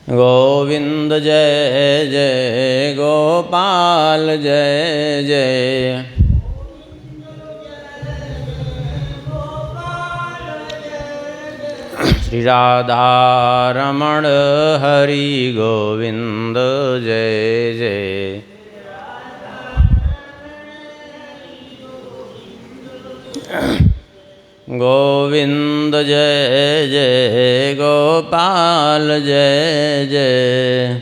गोविंद जय जय गोपाल जय जय। श्री राधा रमण हरि गोविंद जय जय। गोविंद जय जय गोपाल जय जय।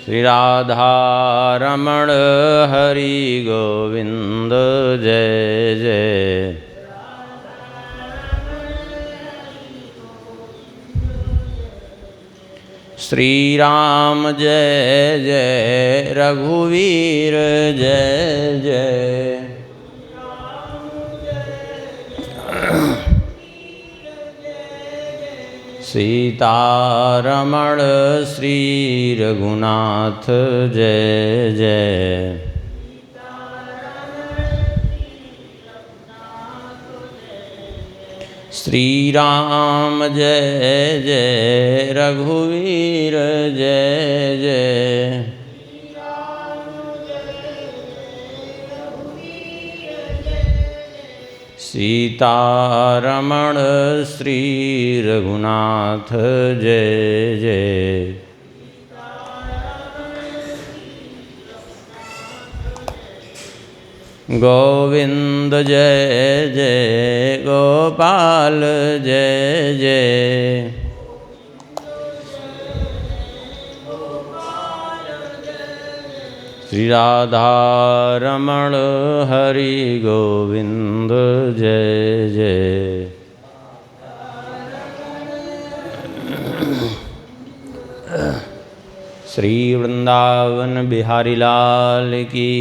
श्री राधा रमण हरि गोविंद जय जय। श्री राम जय जय रघुवीर जय जय। सीतारमण श्री रघुनाथ जय जय। श्री राम जय जय रघुवीर जय जय। सीतारमण श्री रघुनाथ जय जय। गोविंद जय जय गोपाल जय जय। श्री राधा रमण हरि गोविंद जय जय। श्री वृंदावन बिहारी लाल की,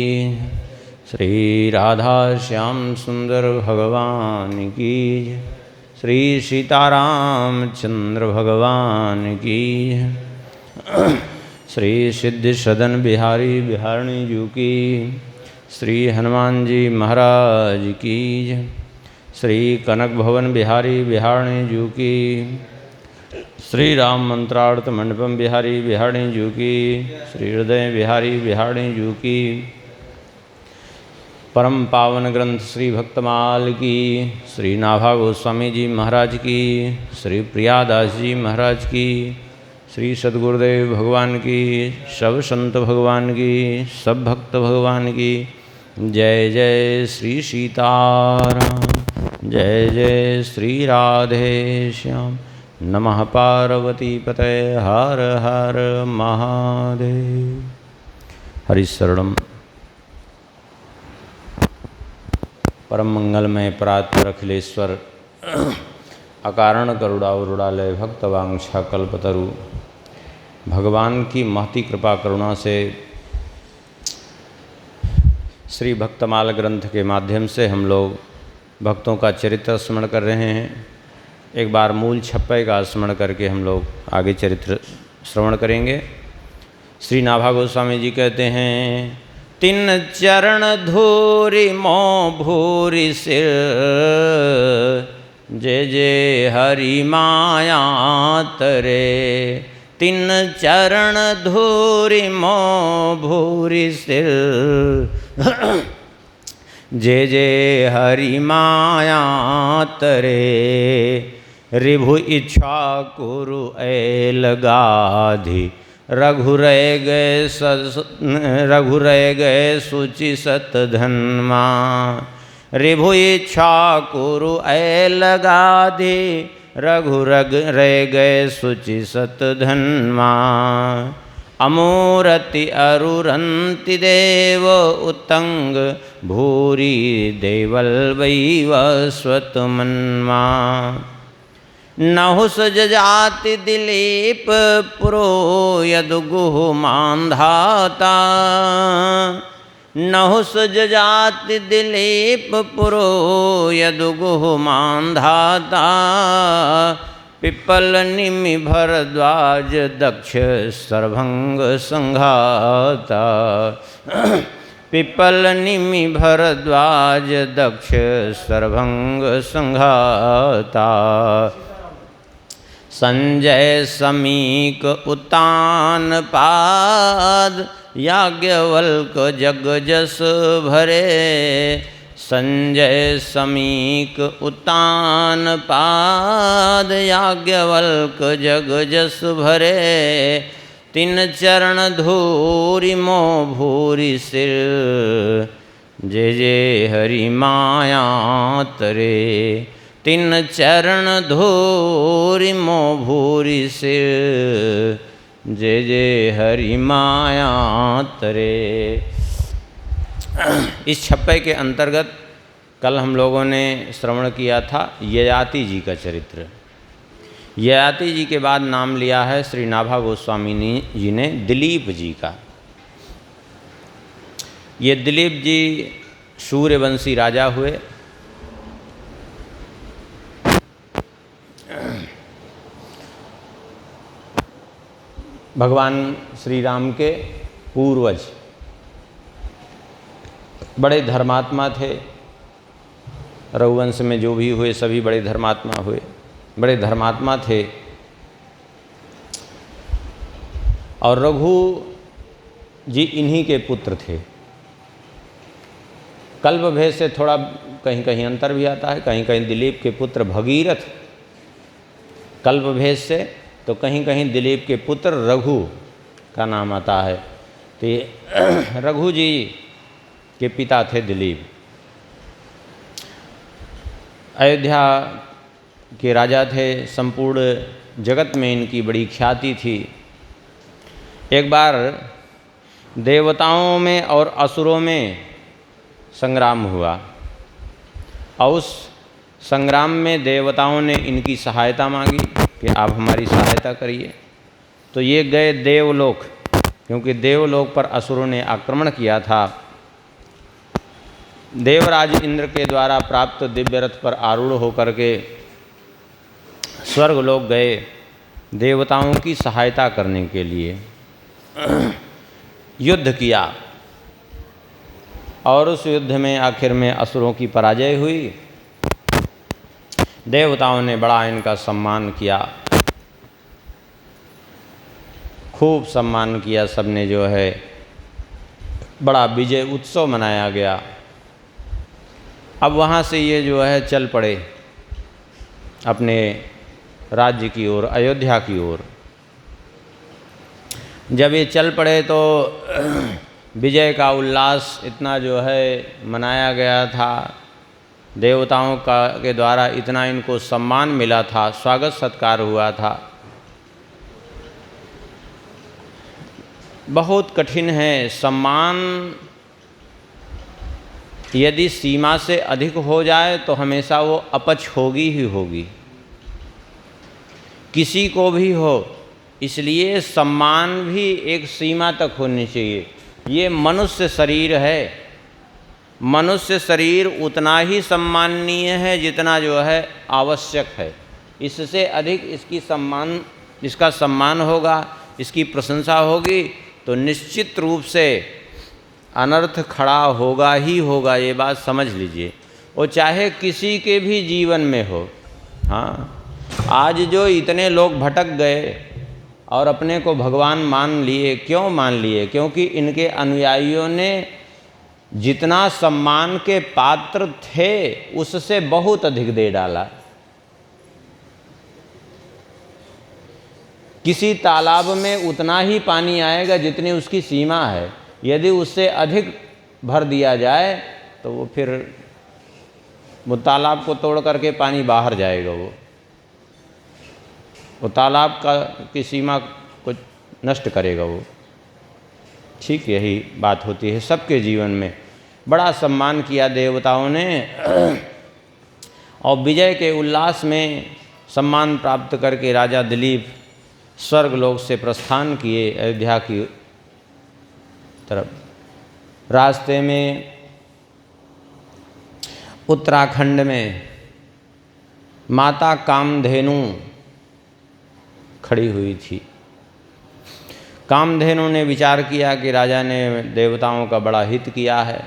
श्री राधा श्याम सुंदर भगवान की, श्री सीताराम चंद्र भगवान की, श्री सिद्धि सदन बिहारी बिहारणी जी की, श्री हनुमान जी महाराज की, श्री कनक भवन बिहारी बिहारणी जी की, श्री राम मंत्रार्थ मंडपम बिहारी बिहारणी जी की, श्री हृदय बिहारी बिहारणी जी की, परम पावन ग्रंथ श्री भक्तमाल की, श्री नाभा गोस्वामी जी महाराज की, श्री प्रियादास जी महाराज की, श्री सद्गुरुदेव भगवान की, सब संत भगवान की, सब भक्त भगवान की। जय जय श्री सीताराम, जय जय श्री राधे श्याम। नमः पार्वती पते हर हर महादेव। हरिशरणम। परम मंगलमय परात्पर अखिलेश्वर अकारण करुणावरुणालय भक्तवांछा कल्पतरु। भगवान की महती कृपा करुणा से श्री भक्तमाल ग्रंथ के माध्यम से हम लोग भक्तों का चरित्र स्मरण कर रहे हैं। एक बार मूल छप्पय का स्मरण करके हम लोग आगे चरित्र श्रवण करेंगे। श्री नाभा गोस्वामी जी कहते हैं, तिन चरण धूरि मों भूरि सिर, जय जय हरि माया तरे। तिन चरण धूरि मों भूरि सिर, जय जय हरि माया तरे। रिभु इच्छा कुरु ऐल गाधि, रघु रह गए सुचि सत धन्मा। रिभु इच्छा कुरु ऐल गाधि, रघु रह गए सुचि सत धन्मा। अमूरति अरुरंति देव उत्तंग, भूरि देवल वैव स्वत मन्मा। नहुस जजाति दिलीप पुरो यदुगुह मांधाता। नहुस जजाति दिलीप पुरो यदुगुह मांधाता। पिप्पल निमि भरद्वाज दक्ष सर्वभंग संघाता। पिपल निमि भरद्वाज दक्ष सर्वभंग संघाता। संजय समीक उतान पाद याज्ञवल्क जग जस भरे। संजय समीक उतान पाद याज्ञवल्क जग जस भरे। तिन चरण धूरि मोह भूरि सिर जय जय हरि माया तरे। तिन चरण धूरि मोह भूरि सिर जय जय हरि माया तरे। इस छप्पे के अंतर्गत कल हम लोगों ने श्रवण किया था ययाति जी का चरित्र। ययाति जी के बाद नाम लिया है श्री नाभा गोस्वामी जी ने दिलीप जी का। ये दिलीप जी सूर्यवंशी राजा हुए। भगवान श्री राम के पूर्वज बड़े धर्मात्मा थे। रघुवंश में जो भी हुए सभी बड़े धर्मात्मा हुए, बड़े धर्मात्मा थे। और रघु जी इन्हीं के पुत्र थे। कल्प भेद से थोड़ा कहीं कहीं अंतर भी आता है, कहीं कहीं दिलीप के पुत्र भगीरथ कल्प भेद से, तो कहीं कहीं दिलीप के पुत्र रघु का नाम आता है। तो ये रघु जी के पिता थे दिलीप। अयोध्या के राजा थे, संपूर्ण जगत में इनकी बड़ी ख्याति थी। एक बार देवताओं में और असुरों में संग्राम हुआ और उस संग्राम में देवताओं ने इनकी सहायता मांगी कि आप हमारी सहायता करिए। तो ये गए देवलोक, क्योंकि देवलोक पर असुरों ने आक्रमण किया था। देवराज इंद्र के द्वारा प्राप्त दिव्य रथ पर आरूढ़ होकर के स्वर्गलोक गए देवताओं की सहायता करने के लिए। युद्ध किया और उस युद्ध में आखिर में असुरों की पराजय हुई। देवताओं ने बड़ा इनका सम्मान किया, खूब सम्मान किया सबने, जो है बड़ा विजय उत्सव मनाया गया। अब वहाँ से ये जो है चल पड़े अपने राज्य की ओर, अयोध्या की ओर। जब ये चल पड़े तो विजय का उल्लास इतना जो है मनाया गया था, देवताओं के द्वारा इतना इनको सम्मान मिला था, स्वागत सत्कार हुआ था। बहुत कठिन है, सम्मान यदि सीमा से अधिक हो जाए तो हमेशा वो अपच होगी ही होगी, किसी को भी हो। इसलिए सम्मान भी एक सीमा तक होनी चाहिए। ये मनुष्य शरीर है, मनुष्य शरीर उतना ही सम्माननीय है जितना जो है आवश्यक है। इससे अधिक इसका सम्मान होगा, इसकी प्रशंसा होगी तो निश्चित रूप से अनर्थ खड़ा होगा ही होगा, ये बात समझ लीजिए। वो चाहे किसी के भी जीवन में हो। हाँ, आज जो इतने लोग भटक गए और अपने को भगवान मान लिए, क्यों मान लिए? क्योंकि इनके अनुयायियों ने जितना सम्मान के पात्र थे उससे बहुत अधिक दे डाला। किसी तालाब में उतना ही पानी आएगा जितनी उसकी सीमा है। यदि उससे अधिक भर दिया जाए तो वो फिर वो तालाब को तोड़ करके पानी बाहर जाएगा। वो तालाब की सीमा को नष्ट करेगा वो। ठीक यही बात होती है सबके जीवन में। बड़ा सम्मान किया देवताओं ने और विजय के उल्लास में सम्मान प्राप्त करके राजा दिलीप स्वर्गलोक से प्रस्थान किए अयोध्या की तरफ। रास्ते में उत्तराखंड में माता कामधेनु खड़ी हुई थी। कामधेनु ने विचार किया कि राजा ने देवताओं का बड़ा हित किया है,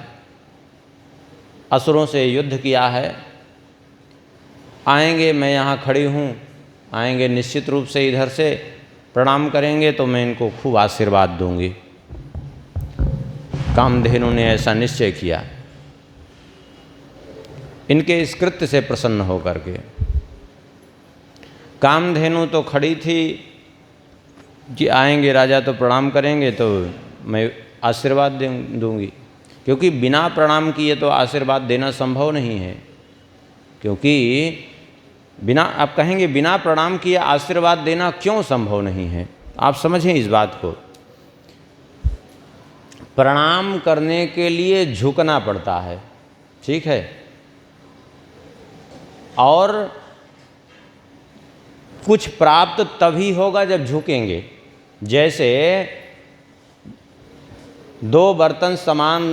असुरों से युद्ध किया है, आएंगे, मैं यहाँ खड़ी हूँ, आएंगे निश्चित रूप से इधर से प्रणाम करेंगे तो मैं इनको खूब आशीर्वाद दूंगी। कामधेनु ने ऐसा निश्चय किया इनके इस कृत्य से प्रसन्न होकर के। कामधेनु तो खड़ी थी कि आएंगे राजा तो प्रणाम करेंगे तो मैं आशीर्वाद दूंगी, क्योंकि बिना प्रणाम किए तो आशीर्वाद देना संभव नहीं है। क्योंकि बिना, आप कहेंगे बिना प्रणाम किए आशीर्वाद देना क्यों संभव नहीं है? आप समझें इस बात को। प्रणाम करने के लिए झुकना पड़ता है, ठीक है, और कुछ प्राप्त तभी होगा जब झुकेंगे। जैसे दो बर्तन समान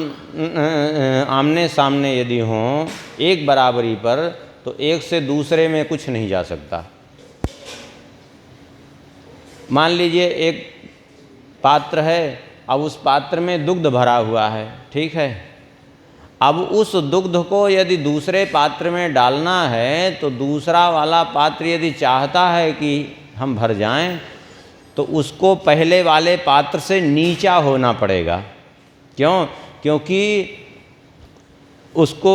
आमने सामने यदि हों एक बराबरी पर, तो एक से दूसरे में कुछ नहीं जा सकता। मान लीजिए एक पात्र है, अब उस पात्र में दुग्ध भरा हुआ है, ठीक है, अब उस दुग्ध को यदि दूसरे पात्र में डालना है तो दूसरा वाला पात्र यदि चाहता है कि हम भर जाएं तो उसको पहले वाले पात्र से नीचा होना पड़ेगा। क्यों? क्योंकि उसको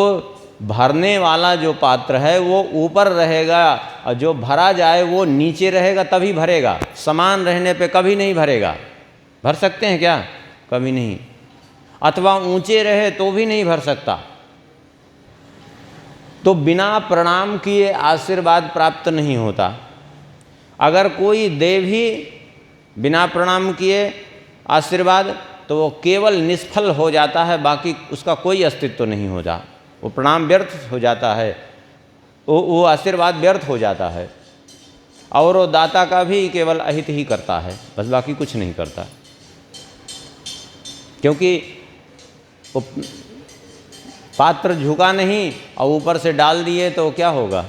भरने वाला जो पात्र है वो ऊपर रहेगा और जो भरा जाए वो नीचे रहेगा, तभी भरेगा। समान रहने पे कभी नहीं भरेगा। भर सकते हैं क्या? कभी नहीं। अथवा ऊंचे रहे तो भी नहीं भर सकता। तो बिना प्रणाम किए आशीर्वाद प्राप्त नहीं होता। अगर कोई दे भी बिना प्रणाम किए आशीर्वाद तो वो केवल निष्फल हो जाता है, बाकी उसका कोई अस्तित्व नहीं होता। वो प्रणाम व्यर्थ हो जाता है, वो आशीर्वाद व्यर्थ हो जाता है, और वो दाता का भी केवल अहित ही करता है, बस बाकी कुछ नहीं करता। क्योंकि वो पात्र झुका नहीं और ऊपर से डाल दिए तो क्या होगा?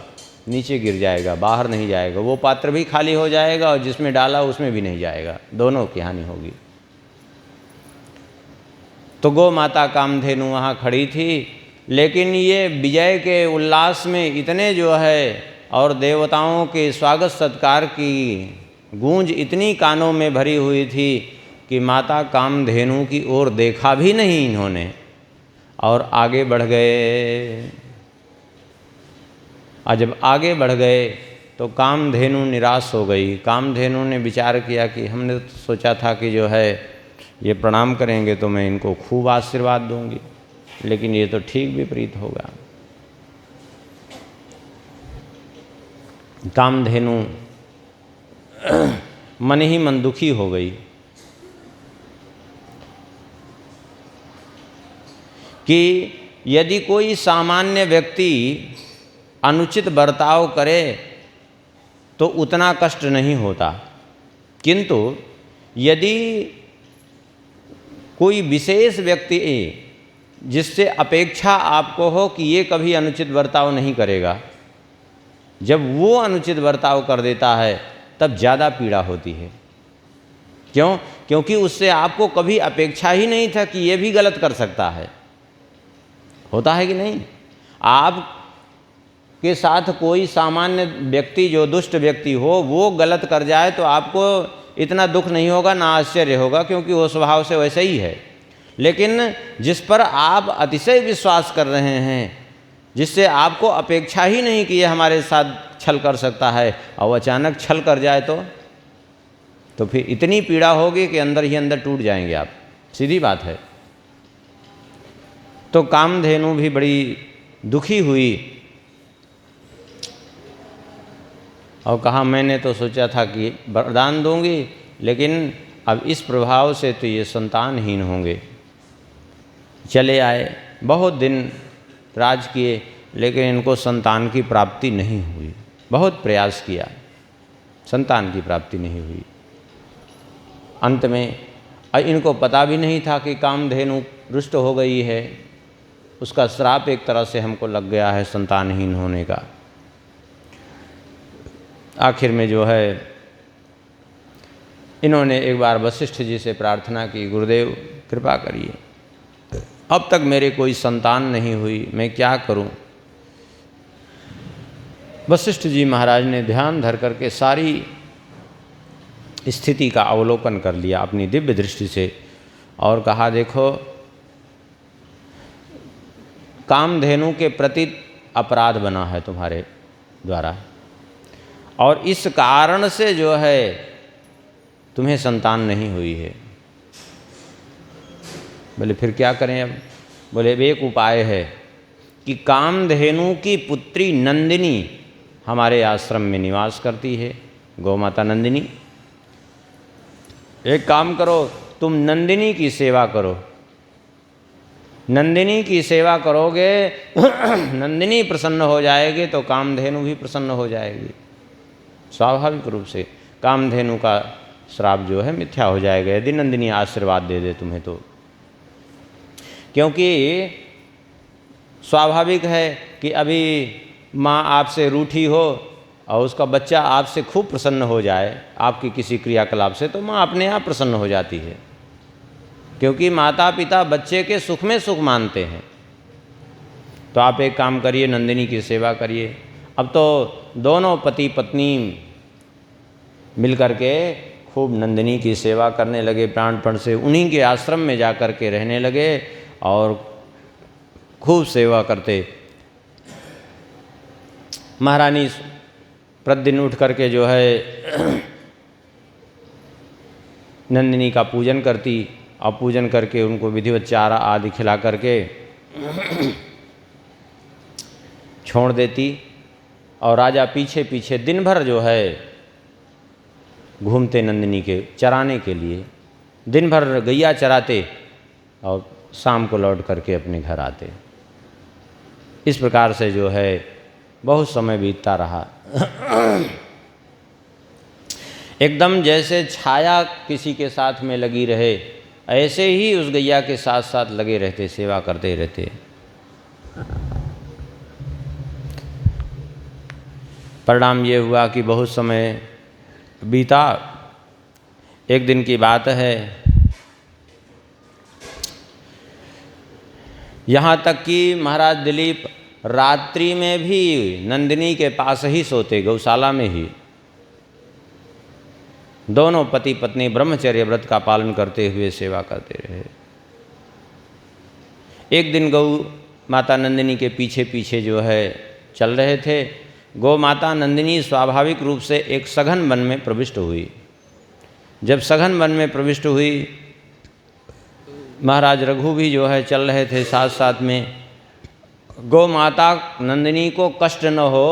नीचे गिर जाएगा, बाहर नहीं जाएगा। वो पात्र भी खाली हो जाएगा और जिसमें डाला उसमें भी नहीं जाएगा, दोनों की हानि होगी। तो गौ माता कामधेनु वहाँ खड़ी थी, लेकिन ये विजय के उल्लास में इतने जो है और देवताओं के स्वागत सत्कार की गूंज इतनी कानों में भरी हुई थी कि माता कामधेनु की ओर देखा भी नहीं इन्होंने और आगे बढ़ गए। और जब आगे बढ़ गए तो कामधेनु निराश हो गई। कामधेनु ने विचार किया कि हमने तो सोचा था कि जो है ये प्रणाम करेंगे तो मैं इनको खूब आशीर्वाद दूंगी, लेकिन ये तो ठीक विपरीत होगा। कामधेनु मन ही मन दुखी हो गई कि यदि कोई सामान्य व्यक्ति अनुचित बर्ताव करे तो उतना कष्ट नहीं होता, किंतु यदि कोई विशेष व्यक्ति जिससे अपेक्षा आपको हो कि ये कभी अनुचित बर्ताव नहीं करेगा, जब वो अनुचित बर्ताव कर देता है तब ज़्यादा पीड़ा होती है। क्यों? क्योंकि उससे आपको कभी अपेक्षा ही नहीं था कि ये भी गलत कर सकता है। होता है कि नहीं? आप के साथ कोई सामान्य व्यक्ति जो दुष्ट व्यक्ति हो वो गलत कर जाए तो आपको इतना दुख नहीं होगा, ना आश्चर्य होगा, क्योंकि वो स्वभाव से वैसे ही है। लेकिन जिस पर आप अतिशय विश्वास कर रहे हैं, जिससे आपको अपेक्षा ही नहीं कि ये हमारे साथ छल कर सकता है, और अचानक छल कर जाए तो फिर इतनी पीड़ा होगी कि अंदर ही अंदर टूट जाएंगे आप। सीधी बात है। तो कामधेनु भी बड़ी दुखी हुई और कहा मैंने तो सोचा था कि वरदान दूंगी, लेकिन अब इस प्रभाव से तो ये संतानहीन होंगे। चले आए, बहुत दिन राज किए, लेकिन इनको संतान की प्राप्ति नहीं हुई। बहुत प्रयास किया, संतान की प्राप्ति नहीं हुई। अंत में इनको पता भी नहीं था कि कामधेनु रुष्ट हो गई है, उसका श्राप एक तरह से हमको लग गया है संतानहीन होने का। आखिर में जो है इन्होंने एक बार वशिष्ठ जी से प्रार्थना की, गुरुदेव कृपा करिए, अब तक मेरे कोई संतान नहीं हुई, मैं क्या करूं। वशिष्ठ जी महाराज ने ध्यान धर करके सारी स्थिति का अवलोकन कर लिया अपनी दिव्य दृष्टि से और कहा, देखो कामधेनु के प्रति अपराध बना है तुम्हारे द्वारा और इस कारण से जो है तुम्हें संतान नहीं हुई है। बोले फिर क्या करें अब। बोले एक उपाय है कि कामधेनु की पुत्री नंदिनी हमारे आश्रम में निवास करती है, गौ माता नंदिनी। एक काम करो, तुम नंदिनी की सेवा करो। नंदिनी की सेवा करोगे नंदिनी प्रसन्न हो जाएगी तो कामधेनु भी प्रसन्न हो जाएगी। स्वाभाविक रूप से कामधेनु का श्राप जो है मिथ्या हो जाएगा यदि नंदिनी आशीर्वाद दे दे तुम्हें तो। क्योंकि स्वाभाविक है कि अभी माँ आपसे रूठी हो और उसका बच्चा आपसे खूब प्रसन्न हो जाए आपकी किसी क्रियाकलाप से, तो माँ अपने आप प्रसन्न हो जाती है, क्योंकि माता पिता बच्चे के सुख में सुख मानते हैं। तो आप एक काम करिए, नंदिनी की सेवा करिए। अब तो दोनों पति पत्नी मिलकर के खूब नंदिनी की सेवा करने लगे प्राणपण से, उन्हीं के आश्रम में जा कर के रहने लगे और खूब सेवा करते। महारानी प्रतिदिन उठ करके जो है नंदिनी का पूजन करती और पूजन करके उनको विधिवत चारा आदि खिला करके छोड़ देती और राजा पीछे पीछे दिन भर जो है घूमते नंदिनी के चराने के लिए। दिन भर गैया चराते और शाम को लौट करके अपने घर आते। इस प्रकार से जो है बहुत समय बीतता रहा। एकदम जैसे छाया किसी के साथ में लगी रहे ऐसे ही उस गैया के साथ साथ लगे रहते, सेवा करते रहते। परिणाम ये हुआ कि बहुत समय बीता। एक दिन की बात है, यहाँ तक कि महाराज दिलीप रात्रि में भी नंदिनी के पास ही सोते, गौशाला में ही। दोनों पति पत्नी ब्रह्मचर्य व्रत का पालन करते हुए सेवा करते रहे। एक दिन गौ माता नंदिनी के पीछे पीछे जो है चल रहे थे। गौ माता नंदिनी स्वाभाविक रूप से एक सघन वन में प्रविष्ट हुई। जब सघन वन में प्रविष्ट हुई, महाराज रघु भी जो है चल रहे थे साथ साथ में। गौ माता नंदिनी को कष्ट न हो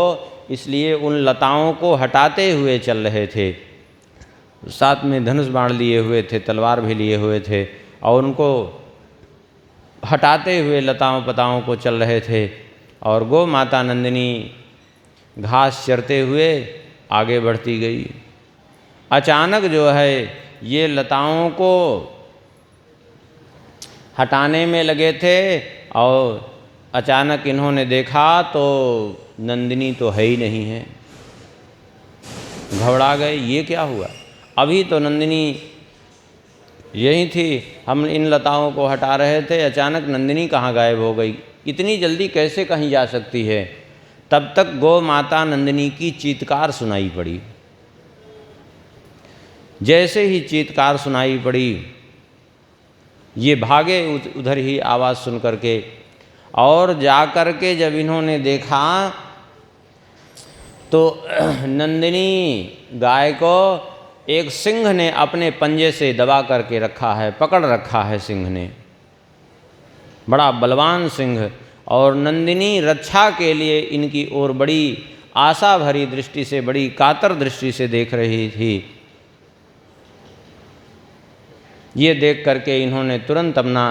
इसलिए उन लताओं को हटाते हुए चल रहे थे। साथ में धनुष बाण लिए हुए थे, तलवार भी लिए हुए थे और उनको हटाते हुए लताओं पताओं को चल रहे थे। और गौ माता नंदिनी घास चरते हुए आगे बढ़ती गई। अचानक जो है ये लताओं को हटाने में लगे थे और अचानक इन्होंने देखा तो नंदिनी तो है ही नहीं है। घबरा गए, ये क्या हुआ। अभी तो नंदिनी यही थी, हम इन लताओं को हटा रहे थे, अचानक नंदिनी कहाँ गायब हो गई। इतनी जल्दी कैसे कहीं जा सकती है। तब तक गौ माता नंदिनी की चीत्कार सुनाई पड़ी। जैसे ही चीत्कार सुनाई पड़ी ये भागे उधर ही आवाज़ सुन करके और जा कर के जब इन्होंने देखा तो नंदिनी गाय को एक सिंह ने अपने पंजे से दबा करके रखा है, पकड़ रखा है सिंह ने, बड़ा बलवान सिंह। और नंदिनी रक्षा के लिए इनकी ओर बड़ी आशा भरी दृष्टि से, बड़ी कातर दृष्टि से देख रही थी। ये देख करके इन्होंने तुरंत अपना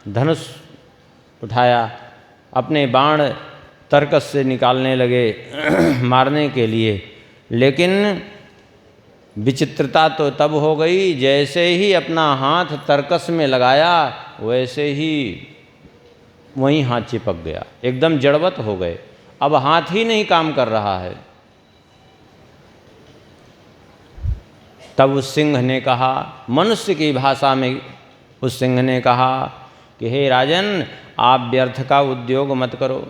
धनुष उठाया, अपने बाण तरकस से निकालने लगे मारने के लिए। लेकिन विचित्रता तो तब हो गई, जैसे ही अपना हाथ तरकस में लगाया वैसे ही वहीं हाथ चिपक गया, एकदम जड़वत हो गए। अब हाथ ही नहीं काम कर रहा है। तब उस सिंह ने कहा, मनुष्य की भाषा में उस सिंह ने कहा कि हे राजन, आप व्यर्थ का उद्योग मत करो।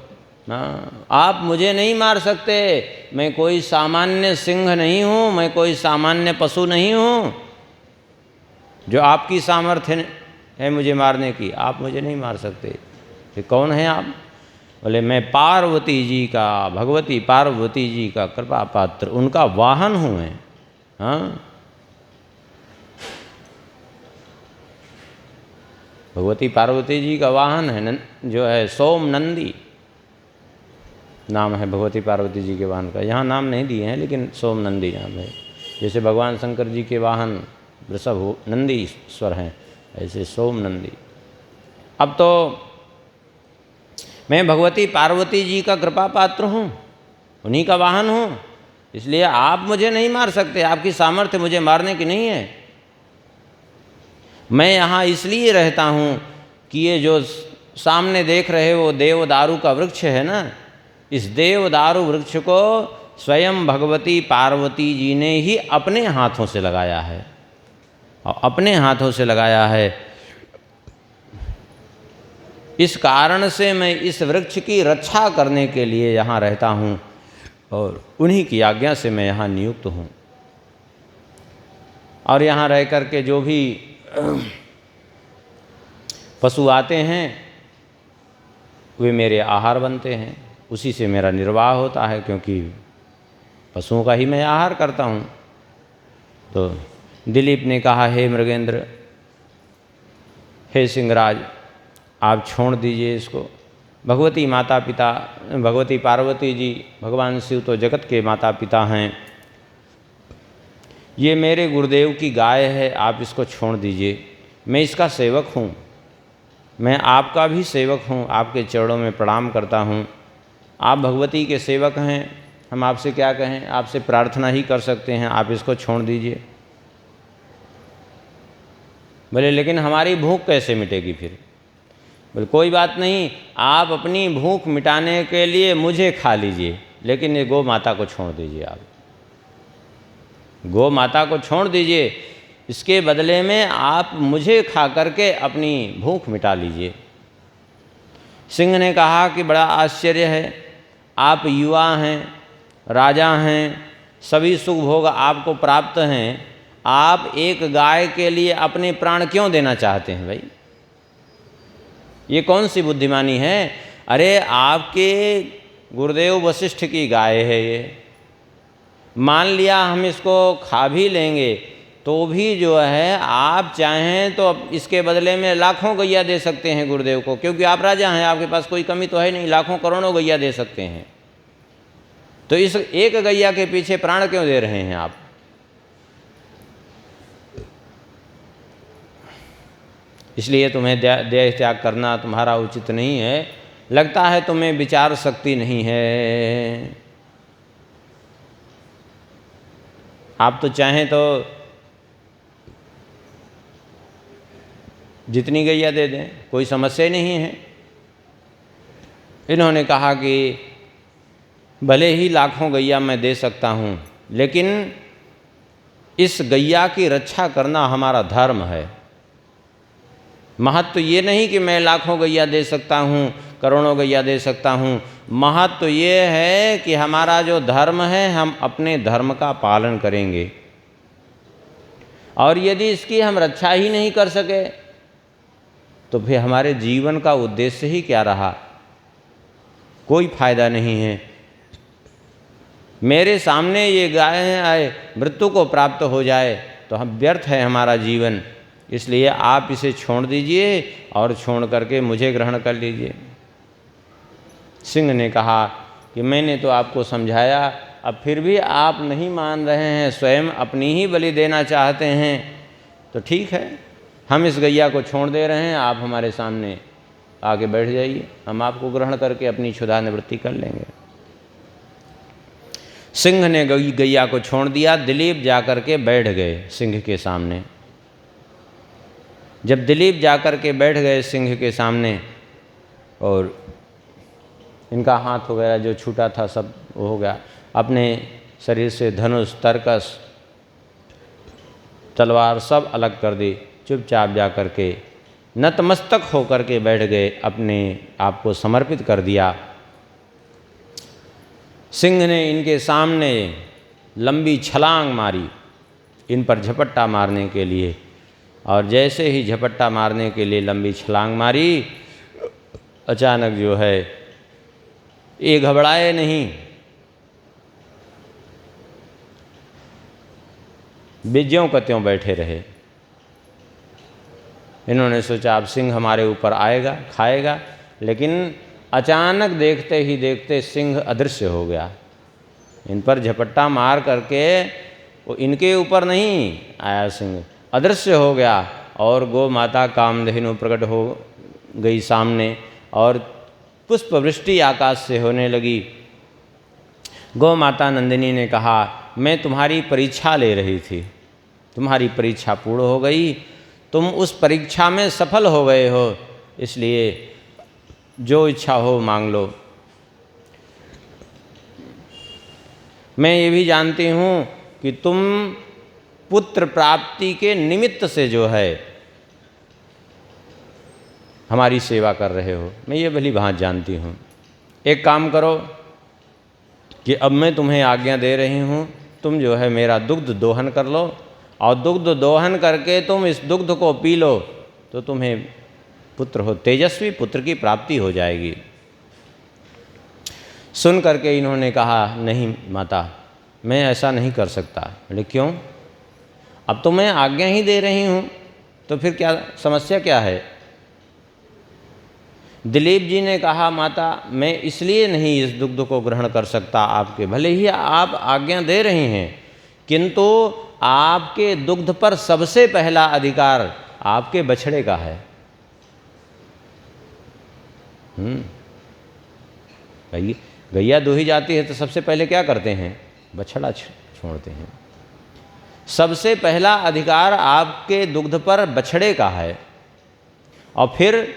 आप मुझे नहीं मार सकते, मैं कोई सामान्य सिंह नहीं हूँ, मैं कोई सामान्य पशु नहीं हूँ जो आपकी सामर्थ्य है मुझे मारने की। आप मुझे नहीं मार सकते। ये कौन है आप? बोले मैं पार्वती जी का, भगवती पार्वती जी का कृपा पात्र, उनका वाहन हूँ मैं। हाँ, भगवती पार्वती जी का वाहन है जो है सोम नंदी नाम है भगवती पार्वती जी के वाहन का। यहाँ नाम नहीं दिए हैं लेकिन सोम नंदी नाम है। जैसे भगवान शंकर जी के वाहन वृषभ नंदीश्वर हैं, ऐसे सोम नंदी। अब तो मैं भगवती पार्वती जी का कृपा पात्र हूँ, उन्हीं का वाहन हूँ, इसलिए आप मुझे नहीं मार सकते। आपकी सामर्थ्य मुझे मारने की नहीं है। मैं यहाँ इसलिए रहता हूँ कि ये जो सामने देख रहे हो देवदारू का वृक्ष है ना, इस देवदारू वृक्ष को स्वयं भगवती पार्वती जी ने ही अपने हाथों से लगाया है, और अपने हाथों से लगाया है। इस कारण से मैं इस वृक्ष की रक्षा करने के लिए यहाँ रहता हूँ, और उन्हीं की आज्ञा से मैं यहाँ नियुक्त हूँ। और यहाँ रह कर के जो भी पशु आते हैं वे मेरे आहार बनते हैं, उसी से मेरा निर्वाह होता है, क्योंकि पशुओं का ही मैं आहार करता हूँ। तो दिलीप ने कहा, हे मृगेंद्र, हे सिंहराज, आप छोड़ दीजिए इसको। भगवती माता पिता, भगवती पार्वती जी, भगवान शिव तो जगत के माता पिता हैं। ये मेरे गुरुदेव की गाय है, आप इसको छोड़ दीजिए। मैं इसका सेवक हूँ, मैं आपका भी सेवक हूँ, आपके चरणों में प्रणाम करता हूँ। आप भगवती के सेवक हैं, हम आपसे क्या कहें, आपसे प्रार्थना ही कर सकते हैं, आप इसको छोड़ दीजिए। बोले लेकिन हमारी भूख कैसे मिटेगी फिर? बोले कोई बात नहीं, आप अपनी भूख मिटाने के लिए मुझे खा लीजिए, लेकिन ये गौ माता को छोड़ दीजिए। आप गौ माता को छोड़ दीजिए, इसके बदले में आप मुझे खा करके अपनी भूख मिटा लीजिए। सिंह ने कहा कि बड़ा आश्चर्य है, आप युवा हैं, राजा हैं, सभी सुख भोग आपको प्राप्त हैं, आप एक गाय के लिए अपने प्राण क्यों देना चाहते हैं भाई? ये कौन सी बुद्धिमानी है? अरे आपके गुरुदेव वशिष्ठ की गाय है ये, मान लिया हम इसको खा भी लेंगे तो भी जो है आप चाहें तो इसके बदले में लाखों गैया दे सकते हैं गुरुदेव को, क्योंकि आप राजा हैं, आपके पास कोई कमी तो है नहीं, लाखों करोड़ों गैया दे सकते हैं। तो इस एक गैया के पीछे प्राण क्यों दे रहे हैं आप? इसलिए तुम्हें देह त्याग करना तुम्हारा उचित नहीं है। लगता है तुम्हें विचार शक्ति नहीं है। आप तो चाहें तो जितनी गैया दे दें, कोई समस्या नहीं है। इन्होंने कहा कि भले ही लाखों गैया मैं दे सकता हूँ, लेकिन इस गैया की रक्षा करना हमारा धर्म है। महत्व ये नहीं कि मैं लाखों गैया दे सकता हूँ, करोड़ों गैया दे सकता हूँ। महत्व ये है कि हमारा जो धर्म है, हम अपने धर्म का पालन करेंगे। और यदि इसकी हम रक्षा ही नहीं कर सके तो फिर हमारे जीवन का उद्देश्य ही क्या रहा? कोई फायदा नहीं है। मेरे सामने ये गाय आए, मृत्यु को प्राप्त हो जाए तो हम व्यर्थ है हमारा जीवन। इसलिए आप इसे छोड़ दीजिए और छोड़ करके मुझे ग्रहण कर लीजिए। सिंह ने कहा कि मैंने तो आपको समझाया, अब फिर भी आप नहीं मान रहे हैं, स्वयं अपनी ही बलि देना चाहते हैं, तो ठीक है, हम इस गैया को छोड़ दे रहे हैं, आप हमारे सामने आके बैठ जाइए, हम आपको ग्रहण करके अपनी क्षुधा निवृत्ति कर लेंगे। सिंह ने गैया को छोड़ दिया। दिलीप जाकर के बैठ गए सिंह के सामने। जब दिलीप जाकर के बैठ गए सिंह के सामने, और इनका हाथ वगैरह जो छूटा था सब हो गया, अपने शरीर से धनुष, तरकस तलवार सब अलग कर दी, चुपचाप जा कर के नतमस्तक होकर के बैठ गए, अपने आप को समर्पित कर दिया। सिंह ने इनके सामने लंबी छलांग मारी इन पर झपट्टा मारने के लिए, और जैसे ही झपट्टा मारने के लिए लंबी छलांग मारी, अचानक जो है ये घबराए नहीं, बेज्यों का त्यों बैठे रहे। इन्होंने सोचा अब सिंह हमारे ऊपर आएगा, खाएगा, लेकिन अचानक देखते ही देखते सिंह अदृश्य हो गया। इन पर झपट्टा मार करके वो इनके ऊपर नहीं आया, सिंह अदृश्य हो गया, और गौ माता कामधेनु प्रकट हो गई सामने, और पुष्प वृष्टि आकाश से होने लगी। गौ माता नंदिनी ने कहा, मैं तुम्हारी परीक्षा ले रही थी, तुम्हारी परीक्षा पूर्ण हो गई, तुम उस परीक्षा में सफल हो गए हो, इसलिए जो इच्छा हो मांग लो। मैं ये भी जानती हूँ कि तुम पुत्र प्राप्ति के निमित्त से जो है हमारी सेवा कर रहे हो, मैं ये भली भांति जानती हूँ। एक काम करो कि अब मैं तुम्हें आज्ञा दे रही हूँ, तुम जो है मेरा दुग्ध दोहन कर लो, और दुग्ध दोहन करके तुम इस दुग्ध को पी लो तो तुम्हें पुत्र हो, तेजस्वी पुत्र की प्राप्ति हो जाएगी। सुन करके इन्होंने कहा, नहीं माता, मैं ऐसा नहीं कर सकता। बोले क्यों? अब तो मैं आज्ञा ही दे रही हूँ, तो फिर क्या समस्या क्या है? दिलीप जी ने कहा, माता मैं इसलिए नहीं इस दुग्ध को ग्रहण कर सकता आपके, भले ही आप आज्ञा दे रही हैं, किंतु आपके दुग्ध पर सबसे पहला अधिकार आपके बछड़े का है। गैया दूही जाती है तो सबसे पहले क्या करते हैं? बछड़ा छोड़ते हैं। सबसे पहला अधिकार आपके दुग्ध पर बछड़े का है, और फिर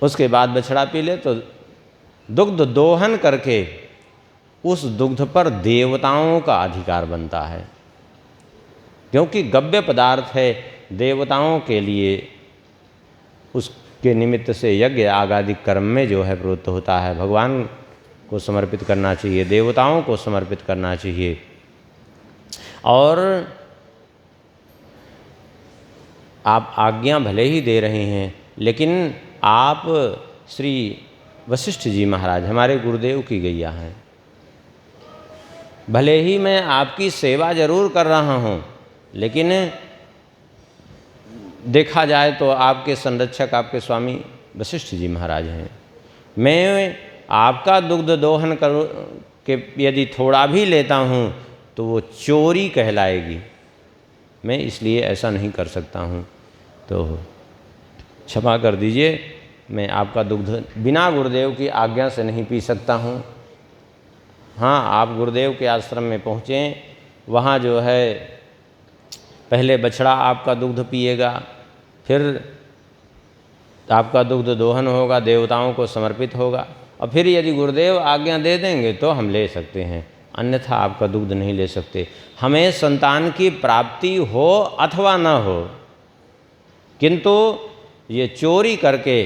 उसके बाद बछड़ा पी ले तो दुग्ध दोहन करके उस दुग्ध पर देवताओं का अधिकार बनता है, क्योंकि गव्य पदार्थ है, देवताओं के लिए उसके निमित्त से यज्ञ आगादि कर्म में जो है प्रवृत्त होता है। भगवान को समर्पित करना चाहिए, देवताओं को समर्पित करना चाहिए। और आप आज्ञा भले ही दे रहे हैं, लेकिन आप श्री वशिष्ठ जी महाराज हमारे गुरुदेव की गैया हैं। भले ही मैं आपकी सेवा जरूर कर रहा हूँ, लेकिन देखा जाए तो आपके संरक्षक आपके स्वामी वशिष्ठ जी महाराज हैं। मैं आपका दुग्ध दोहन कर के यदि थोड़ा भी लेता हूँ तो वो चोरी कहलाएगी, मैं इसलिए ऐसा नहीं कर सकता हूँ, तो क्षमा कर दीजिए, मैं आपका दुग्ध बिना गुरुदेव की आज्ञा से नहीं पी सकता हूँ। हाँ, आप गुरुदेव के आश्रम में पहुँचें, वहाँ जो है पहले बछड़ा आपका दुग्ध पिएगा, फिर आपका दुग्ध दोहन होगा, देवताओं को समर्पित होगा, और फिर यदि गुरुदेव आज्ञा दे देंगे तो हम ले सकते हैं, अन्यथा आपका दुग्ध नहीं ले सकते। हमें संतान की प्राप्ति हो अथवा न हो, किंतु ये चोरी करके,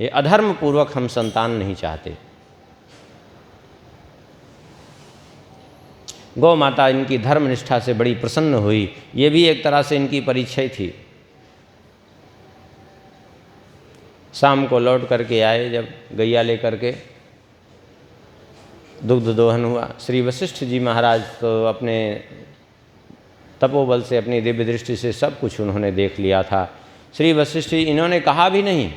ये अधर्म पूर्वक हम संतान नहीं चाहते। गौ माता इनकी धर्म निष्ठा से बड़ी प्रसन्न हुई, ये भी एक तरह से इनकी परीक्षा थी। शाम को लौट करके आए, जब गैया लेकर के दुग्ध दोहन हुआ, श्री वशिष्ठ जी महाराज तो अपने तपोबल से, अपनी दिव्य दृष्टि से सब कुछ उन्होंने देख लिया था। श्री वशिष्ठ जी, इन्होंने कहा भी नहीं,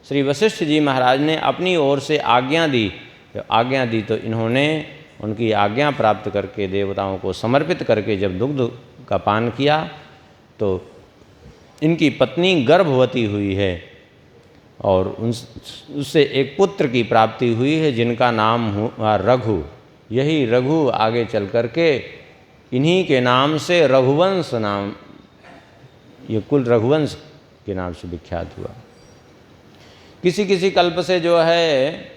श्री वशिष्ठ जी महाराज ने अपनी ओर से आज्ञा दी। जब आज्ञा दी तो इन्होंने उनकी आज्ञा प्राप्त करके देवताओं को समर्पित करके जब दुग्ध का पान किया तो इनकी पत्नी गर्भवती हुई है, और उससे एक पुत्र की प्राप्ति हुई है जिनका नाम हुआ रघु। यही रघु आगे चल कर के इन्हीं के नाम से रघुवंश नाम, ये कुल रघुवंश के नाम से विख्यात हुआ। किसी किसी कल्प से जो है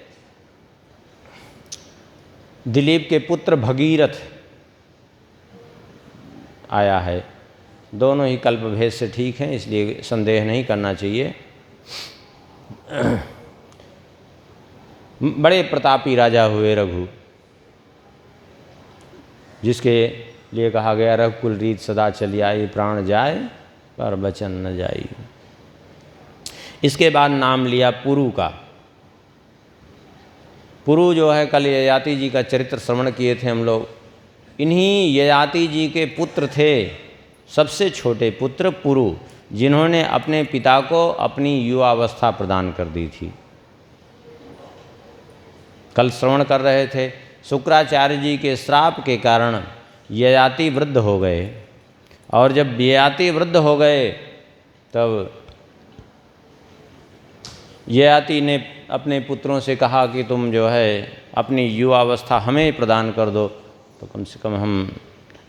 दिलीप के पुत्र भगीरथ आया है। दोनों ही कल्प भेद से ठीक हैं, इसलिए संदेह नहीं करना चाहिए। बड़े प्रतापी राजा हुए रघु, जिसके लिए कहा गया रघुकुल रीत सदा चली आई, प्राण जाए पर बचन न जाई। इसके बाद नाम लिया पुरु का। पुरु जो है, कल ययाति जी का चरित्र श्रवण किए थे हम लोग। इन्हीं ययाति जी के पुत्र थे, सबसे छोटे पुत्र पुरु, जिन्होंने अपने पिता को अपनी युवावस्था प्रदान कर दी थी। कल श्रवण कर रहे थे, शुक्राचार्य जी के श्राप के कारण ययाति वृद्ध हो गए, और जब ययाति वृद्ध हो गए तब ययाति ने अपने पुत्रों से कहा कि तुम जो है अपनी युवावस्था हमें प्रदान कर दो। तो कम से कम हम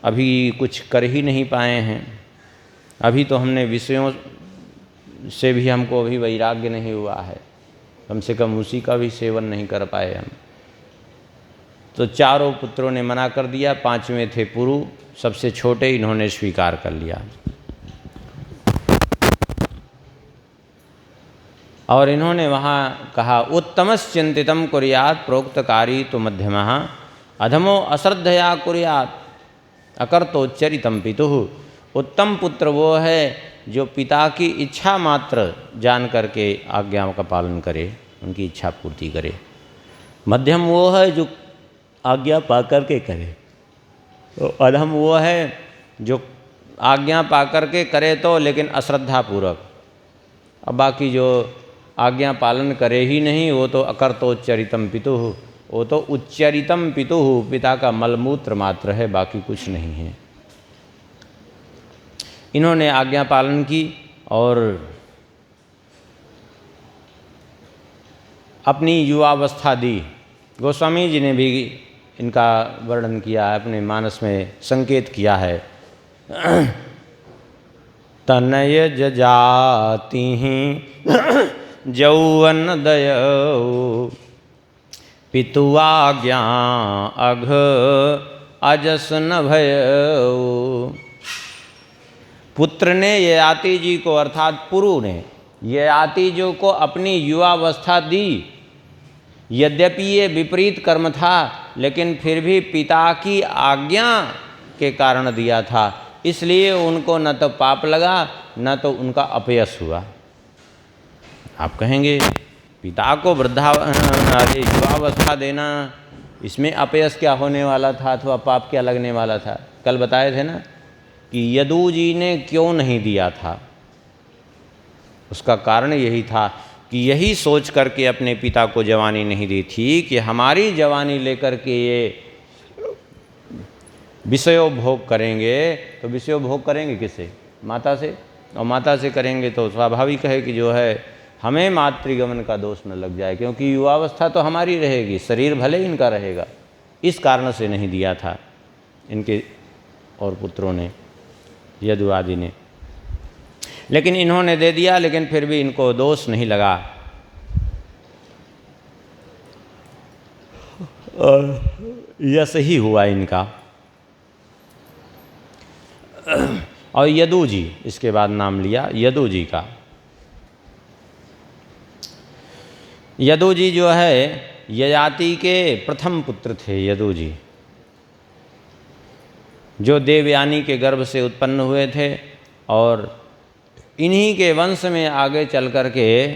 अभी कुछ कर ही नहीं पाए हैं, अभी तो हमने विषयों से भी हमको अभी वैराग्य नहीं हुआ है, कम से कम उसी का भी सेवन नहीं कर पाए हम। तो चारों पुत्रों ने मना कर दिया, पांचवें थे पुरु, सबसे छोटे, इन्होंने स्वीकार कर लिया। और इन्होंने वहाँ कहा, उत्तमश्चिंतितं कुर्यात् प्रोक्तकारी तो मध्यमः अधमो अश्रद्धया कुर्यात् अकर्तोच्चरितं पितुः। उत्तम पुत्र वो है जो पिता की इच्छा मात्र जान करके आज्ञाओं का पालन करे, उनकी इच्छा पूर्ति करे। मध्यम वो है जो आज्ञा पा करके करे, तो अधम वो है जो आज्ञा पा करके करे तो लेकिन अश्रद्धापूर्वक। अब बाकी जो आज्ञा पालन करे ही नहीं, वो तो अकर्तोच्चरितं पितुः, वो तो उच्चरितं पितुः, पिता का मलमूत्र मात्र है, बाकी कुछ नहीं है। इन्होंने आज्ञा पालन की और अपनी युवावस्था दी। गोस्वामी जी ने भी इनका वर्णन किया है, अपने मानस में संकेत किया है। तनय जजाति यौवन दयौ पितुआज्ञा अघ अजस न भयौ। पुत्र ने ययाति जी को, अर्थात पुरु ने ययाति जी को अपनी युवावस्था दी। यद्यपि ये विपरीत कर्म था, लेकिन फिर भी पिता की आज्ञा के कारण दिया था, इसलिए उनको न तो पाप लगा न तो उनका अपयश हुआ। आप कहेंगे पिता को युवावस्था देना, इसमें अपयश क्या होने वाला था अथवा पाप क्या लगने वाला था? कल बताए थे ना कि यदु जी ने क्यों नहीं दिया था। उसका कारण यही था कि यही सोच करके अपने पिता को जवानी नहीं दी थी कि हमारी जवानी लेकर के ये विषयोभोग करेंगे। तो विषयोभोग करेंगे किससे? माता से, और माता से करेंगे तो स्वाभाविक है कि जो है हमें मातृगमन का दोष न लग जाए, क्योंकि युवावस्था तो हमारी रहेगी, शरीर भले इनका रहेगा। इस कारण से नहीं दिया था इनके और पुत्रों ने, यदु आदि ने। लेकिन इन्होंने दे दिया, लेकिन फिर भी इनको दोष नहीं लगा। यश ही हुआ इनका। और यदु जी, इसके बाद नाम लिया यदु जी का। यदु जी जो है ययाति के प्रथम पुत्र थे। यदु जी जो देवयानी के गर्भ से उत्पन्न हुए थे, और इन्हीं के वंश में आगे चल कर के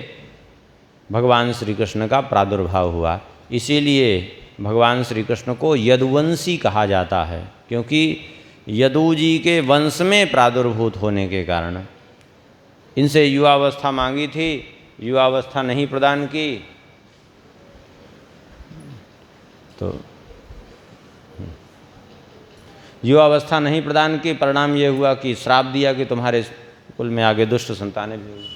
भगवान श्री कृष्ण का प्रादुर्भाव हुआ। इसीलिए भगवान श्री कृष्ण को यदुवंशी कहा जाता है, क्योंकि यदु जी के वंश में प्रादुर्भूत होने के कारण। इनसे युवावस्था मांगी थी, युवावस्था नहीं प्रदान की, तो युवावस्था नहीं प्रदान की, परिणाम ये हुआ कि श्राप दिया कि तुम्हारे कुल में आगे दुष्ट संतानें भी हुई।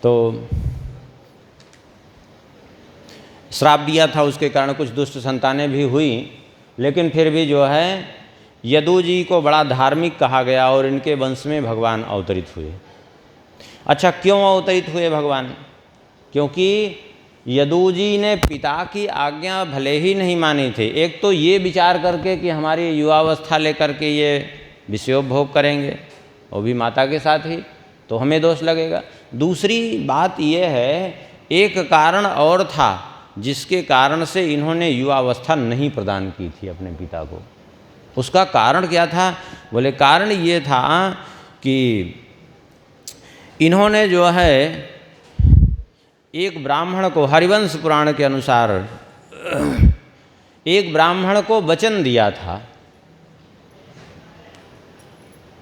तो श्राप दिया था, उसके कारण कुछ दुष्ट संतानें भी हुई। लेकिन फिर भी जो है यदु जी को बड़ा धार्मिक कहा गया और इनके वंश में भगवान अवतरित हुए। अच्छा, क्यों अवतरित हुए भगवान? क्योंकि यदु जी ने पिता की आज्ञा भले ही नहीं मानी थी। एक तो ये विचार करके कि हमारी युवावस्था लेकर के ये विषयोपभोग करेंगे, वो भी माता के साथ ही, तो हमें दोष लगेगा। दूसरी बात ये है, एक कारण और था जिसके कारण से इन्होंने युवावस्था नहीं प्रदान की थी अपने पिता को। उसका कारण क्या था? बोले कारण ये था कि इन्होंने जो है एक ब्राह्मण को, हरिवंश पुराण के अनुसार एक ब्राह्मण को वचन दिया था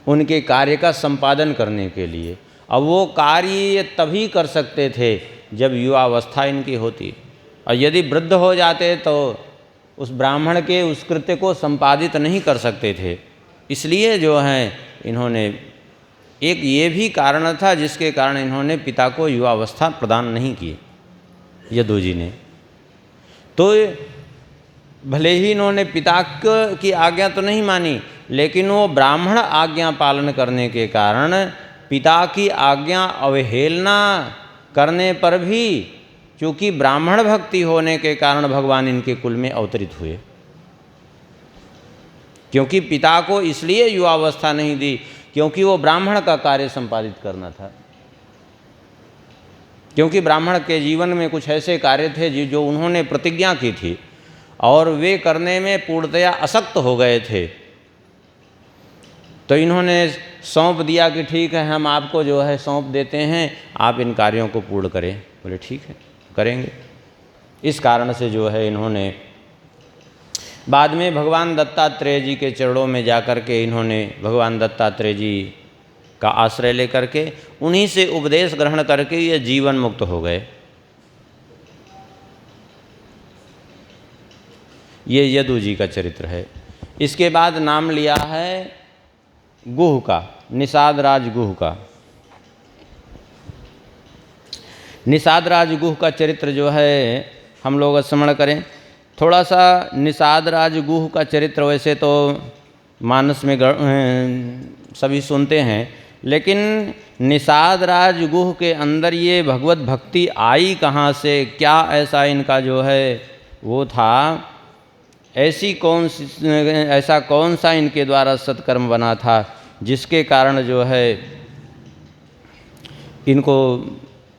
उनके कार्य का संपादन करने के लिए। अब वो कार्य तभी कर सकते थे जब युवावस्था इनकी होती, और यदि वृद्ध हो जाते तो उस ब्राह्मण के उस कृत्य को संपादित नहीं कर सकते थे। इसलिए जो है इन्होंने, एक ये भी कारण था जिसके कारण इन्होंने पिता को युवावस्था प्रदान नहीं की यदु जी ने। तो भले ही इन्होंने पिता की आज्ञा तो नहीं मानी, लेकिन वो ब्राह्मण आज्ञा पालन करने के कारण पिता की आज्ञा अवहेलना करने पर भी, चूँकि ब्राह्मण भक्ति होने के कारण भगवान इनके कुल में अवतरित हुए। क्योंकि पिता को इसलिए युवावस्था नहीं दी क्योंकि वो ब्राह्मण का कार्य संपादित करना था। क्योंकि ब्राह्मण के जीवन में कुछ ऐसे कार्य थे जो उन्होंने प्रतिज्ञा की थी और वे करने में पूर्णतया असक्त हो गए थे। तो इन्होंने सौंप दिया कि ठीक है, हम आपको जो है सौंप देते हैं, आप इन कार्यों को पूर्ण करें। बोले ठीक है, करेंगे। इस कारण से जो है इन्होंने बाद में भगवान दत्तात्रेय जी के चरणों में जाकर के इन्होंने भगवान दत्तात्रेय जी का आश्रय लेकर के उन्हीं से उपदेश ग्रहण करके ये जीवन मुक्त हो गए। ये यदु जी का चरित्र है। इसके बाद नाम लिया है गुह का, निषाद राज गुह का। निषाद राज गुह का चरित्र जो है हम लोग स्मरण करें थोड़ा सा। निषाद राज गुह का चरित्र वैसे तो मानस में सभी सुनते हैं, लेकिन निषाद राज गुह के अंदर ये भगवत भक्ति आई कहाँ से, क्या ऐसा इनका जो है वो था, ऐसा कौन सा इनके द्वारा सत्कर्म बना था जिसके कारण जो है इनको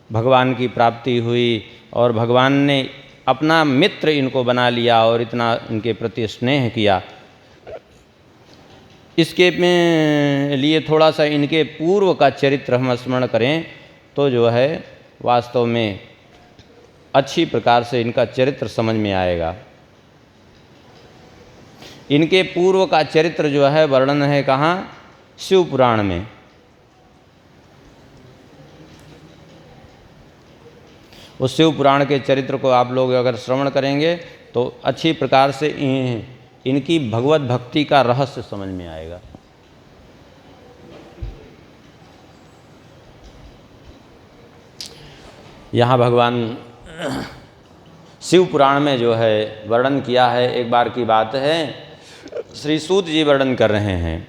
भगवान की प्राप्ति हुई और भगवान ने अपना मित्र इनको बना लिया और इतना इनके प्रति स्नेह किया। इसके लिए थोड़ा सा इनके पूर्व का चरित्र हम स्मरण करें तो जो है वास्तव में अच्छी प्रकार से इनका चरित्र समझ में आएगा। इनके पूर्व का चरित्र जो है वर्णन है कहाँ? शिव पुराण में। उस शिव पुराण के चरित्र को आप लोग अगर श्रवण करेंगे तो अच्छी प्रकार से इनकी भगवत भक्ति का रहस्य समझ में आएगा। यहाँ भगवान शिव पुराण में जो है वर्णन किया है, एक बार की बात है, श्री सूत जी वर्णन कर रहे हैं।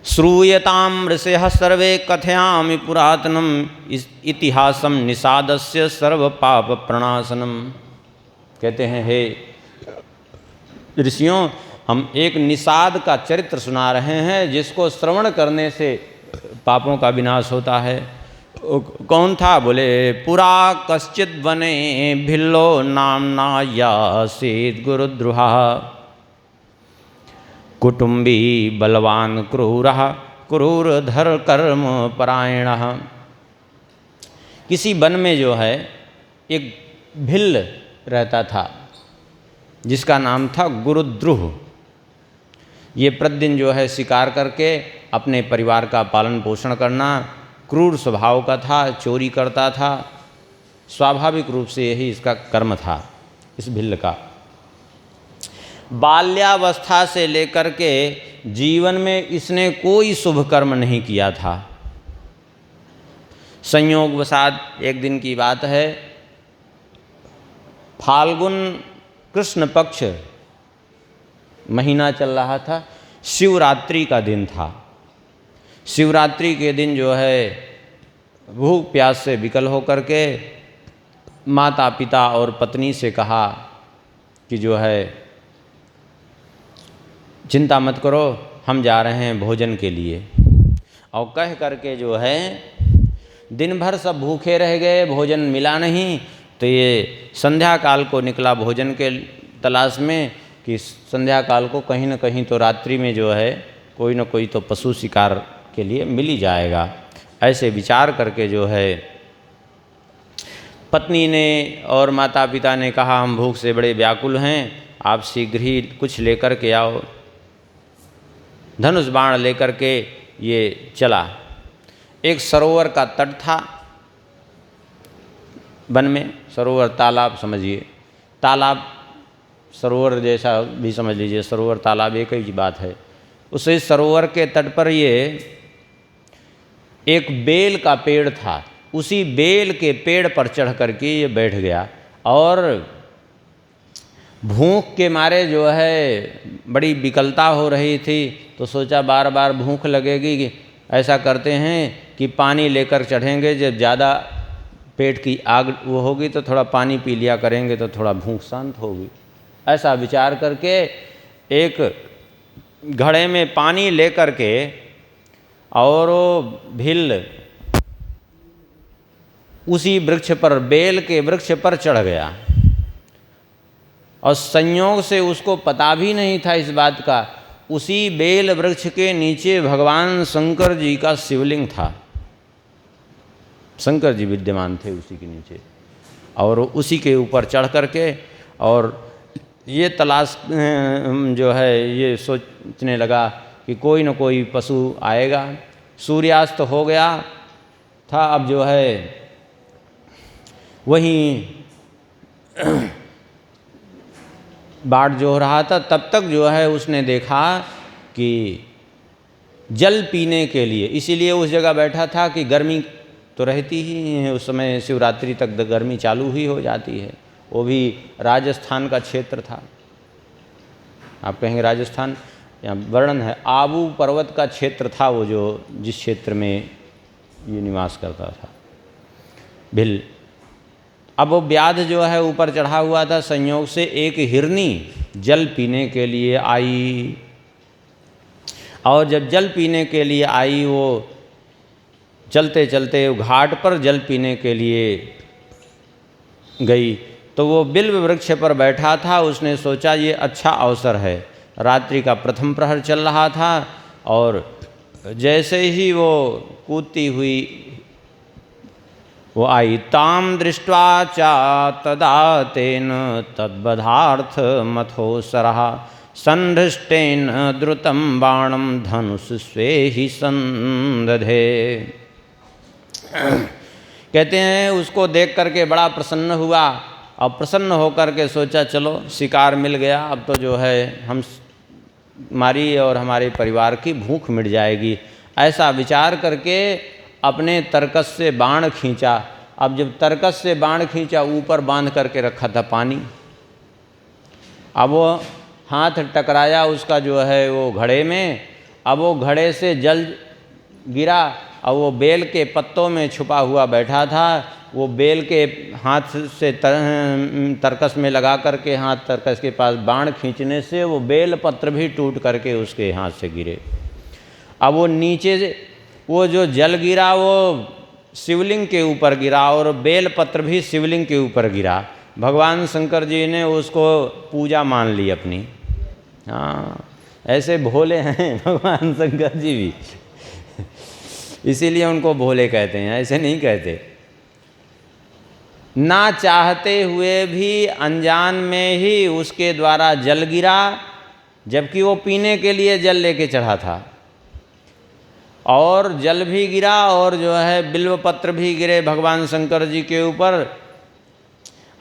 श्रूयताम ऋषयः सर्वे कथयामि पुरातनम इतिहासम निषादस्य सर्व पाप प्रणाशनम। कहते हैं हे ऋषियों, हम एक निषाद का चरित्र सुना रहे हैं जिसको श्रवण करने से पापों का विनाश होता है। कौन था? बोले पुरा कश्चित वने भिल्लो नामना यासीत गुरुद्रुहा कुटुंबी बलवान क्रूरः क्रूरधर कर्म परायणः। किसी वन में जो है एक भिल्ल रहता था जिसका नाम था गुरुद्रुह। ये प्रतिदिन जो है शिकार करके अपने परिवार का पालन पोषण करना, क्रूर स्वभाव का था, चोरी करता था। स्वाभाविक रूप से यही इसका कर्म था इस भिल्ल का। बाल्यावस्था से लेकर के जीवन में इसने कोई शुभ कर्म नहीं किया था। संयोगवशात एक दिन की बात है, फाल्गुन कृष्ण पक्ष महीना चल रहा था, शिवरात्रि का दिन था। शिवरात्रि के दिन जो है भूख प्यास से विकल होकर के माता पिता और पत्नी से कहा कि जो है चिंता मत करो, हम जा रहे हैं भोजन के लिए। और कह करके जो है दिन भर सब भूखे रह गए, भोजन मिला नहीं। तो ये संध्या काल को निकला भोजन के तलाश में कि संध्या काल को कहीं न कहीं तो रात्रि में जो है कोई न कोई तो पशु शिकार के लिए मिल ही जाएगा। ऐसे विचार करके जो है पत्नी ने और माता पिता ने कहा हम भूख से बड़े व्याकुल हैं, आप शीघ्र ही कुछ लेकर के आओ। धनुष बाण लेकर के ये चला। एक सरोवर का तट था वन में, सरोवर तालाब समझिए, तालाब सरोवर जैसा भी समझ लीजिए, सरोवर तालाब एक ही बात है। उस सरोवर के तट पर ये एक बेल का पेड़ था, उसी बेल के पेड़ पर चढ़ करके ये बैठ गया और भूख के मारे जो है बड़ी विकलता हो रही थी। तो सोचा बार बार भूख लगेगी कि ऐसा करते हैं कि पानी लेकर चढ़ेंगे, जब ज़्यादा पेट की आग वो होगी तो थोड़ा पानी पी लिया करेंगे तो थोड़ा भूख शांत होगी। ऐसा विचार करके एक घड़े में पानी लेकर के और वो भिल उसी वृक्ष पर, बेल के वृक्ष पर चढ़ गया। और संयोग से उसको पता भी नहीं था इस बात का, उसी बेल वृक्ष के नीचे भगवान शंकर जी का शिवलिंग था। शंकर जी विद्यमान थे उसी के नीचे, और उसी के ऊपर चढ़ करके और ये तलाश जो है ये सोचने लगा कि कोई न कोई पशु आएगा। सूर्यास्त हो गया था, अब जो है वहीं बाट जो रहा था, तब तक जो है उसने देखा कि जल पीने के लिए, इसीलिए उस जगह बैठा था कि गर्मी तो रहती ही है उस समय, शिवरात्रि तक गर्मी चालू ही हो जाती है। वो भी राजस्थान का क्षेत्र था। आप कहेंगे राजस्थान, यहाँ वर्णन है आबू पर्वत का क्षेत्र था वो, जो जिस क्षेत्र में ये निवास करता था भिल। अब वो व्याध जो है ऊपर चढ़ा हुआ था, संयोग से एक हिरनी जल पीने के लिए आई, और जब जल पीने के लिए आई वो चलते चलते घाट पर जल पीने के लिए गई। तो वो बिल्व वृक्ष पर बैठा था, उसने सोचा ये अच्छा अवसर है। रात्रि का प्रथम प्रहर चल रहा था और जैसे ही वो कूदती हुई वो आई, ताम दृष्ट्वा चा तदा तेन तद्बधार्थ मथोसरः संहृष्टेन द्रुतं बाणं धनुष स्वे ही संदधे। कहते हैं उसको देख करके बड़ा प्रसन्न हुआ, और प्रसन्न होकर के सोचा चलो शिकार मिल गया, अब तो जो है हम हमारी और हमारे परिवार की भूख मिट जाएगी। ऐसा विचार करके अपने तरकस से बाण खींचा। अब जब तरकस से बाण खींचा, ऊपर बांध करके रखा था पानी, अब वो हाथ टकराया उसका जो है वो घड़े में, अब वो घड़े से जल गिरा, और वो बेल के पत्तों में छुपा हुआ बैठा था। वो बेल के हाथ से तरकस में लगा करके, हाथ तरकस के पास बाण खींचने से वो बेल पत्र भी टूट करके उसके हाथ से गिरे। अब वो नीचे से वो जो जल गिरा वो शिवलिंग के ऊपर गिरा, और बेल पत्र भी शिवलिंग के ऊपर गिरा। भगवान शंकर जी ने उसको पूजा मान ली अपनी। हाँ, ऐसे भोले हैं भगवान शंकर जी भी, इसीलिए उनको भोले कहते हैं, ऐसे नहीं कहते। ना चाहते हुए भी अनजान में ही उसके द्वारा जल गिरा, जबकि वो पीने के लिए जल लेके चढ़ा था, और जल भी गिरा और जो है बिल्व पत्र भी गिरे भगवान शंकर जी के ऊपर।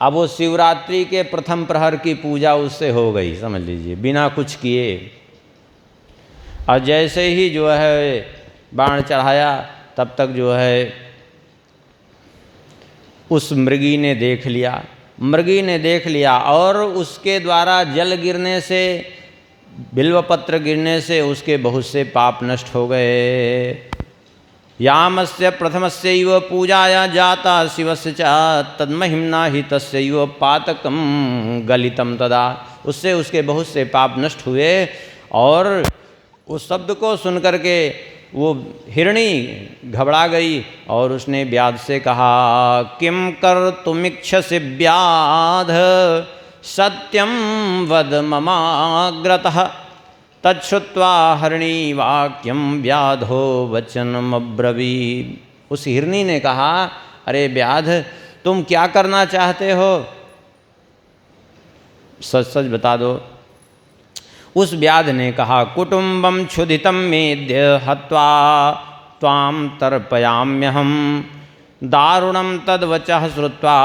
अब वो शिवरात्रि के प्रथम प्रहर की पूजा उससे हो गई, समझ लीजिए, बिना कुछ किए। और जैसे ही जो है बाण चढ़ाया, तब तक जो है उस मृगी ने देख लिया, मृगी ने देख लिया, और उसके द्वारा जल गिरने से, बिल्वपत्र गिरने से उसके बहुत से पाप नष्ट हो गए। यामस्य प्रथमस्यैव पूजाया जाता शिवस्य च तन्महिम्ना हि तस्यैव पातकं गलितं तदा। उससे उसके बहुत से पाप नष्ट हुए। और उस शब्द को सुनकर के वो हिरणी घबरा गई और उसने व्याध से कहा, किम कर्तुमिच्छसि व्याध सत्यम वद ममाग्रतः। तच्छ्रुत्वा हरिणी वाक्यम व्याधो वचनमब्रवीत्। उस हिरणी ने कहा, अरे व्याध, तुम क्या करना चाहते हो, सच सच बता दो। उस व्याध ने कहा, कुटुंबम क्षुधितम मेद्य हत्वा त्वाम तर्पयाम्यहम दारुणम तद्वचः श्रुत्वा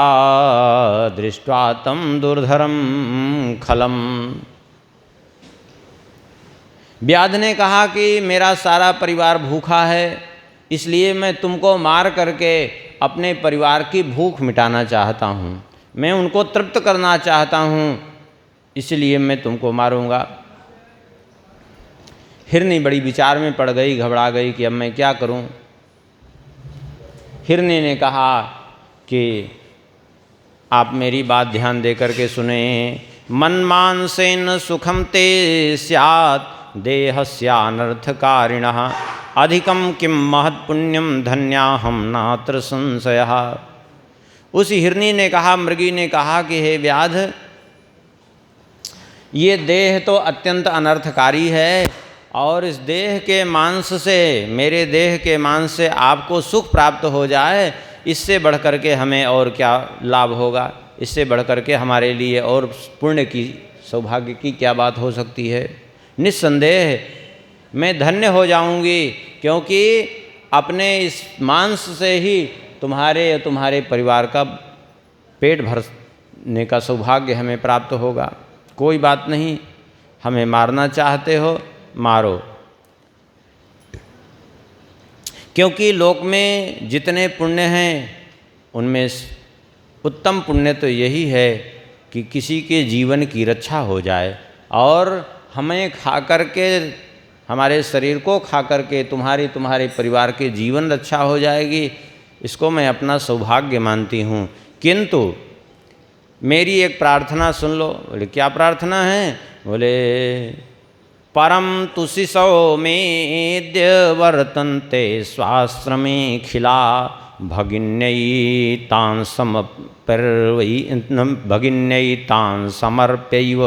दृष्ट्वा तम दुर्धरम खलम। व्याध ने कहा कि मेरा सारा परिवार भूखा है, इसलिए मैं तुमको मार करके अपने परिवार की भूख मिटाना चाहता हूँ, मैं उनको तृप्त करना चाहता हूँ, इसलिए मैं तुमको मारूंगा। हिरनी बड़ी विचार में पड़ गई, घबरा गई कि अब मैं क्या करूं। हिरनी ने कहा कि आप मेरी बात ध्यान दे करके सुने। मन्मांसेन सुखम ते स्यात् देहस्यानर्थकारिणः अधिकं किं महत्पुण्यम धन्याहम नात्र संशयः। उस हिरनी ने कहा, मृगी ने कहा कि हे व्याध, ये देह तो अत्यंत अनर्थकारी है और इस देह के मांस से, मेरे देह के मांस से आपको सुख प्राप्त हो जाए, इससे बढ़ कर के हमें और क्या लाभ होगा, इससे बढ़ कर के हमारे लिए और पुण्य की, सौभाग्य की क्या बात हो सकती है। निस्संदेह मैं धन्य हो जाऊंगी, क्योंकि अपने इस मांस से ही तुम्हारे परिवार का पेट भरने का सौभाग्य हमें प्राप्त होगा। कोई बात नहीं, हमें मारना चाहते हो मारो, क्योंकि लोक में जितने पुण्य हैं उनमें उत्तम पुण्य तो यही है कि किसी के जीवन की रक्षा हो जाए, और हमें खा कर के, हमारे शरीर को खा कर के तुम्हारे परिवार के जीवन रक्षा हो जाएगी। इसको मैं अपना सौभाग्य मानती हूँ। किंतु मेरी एक प्रार्थना सुन लो। बोले क्या प्रार्थना है? बोले परम तुषिसौ मेद्य वर्तन्ते स्वाश्रमे खिला भगिन्यै तान् समर्प्यैव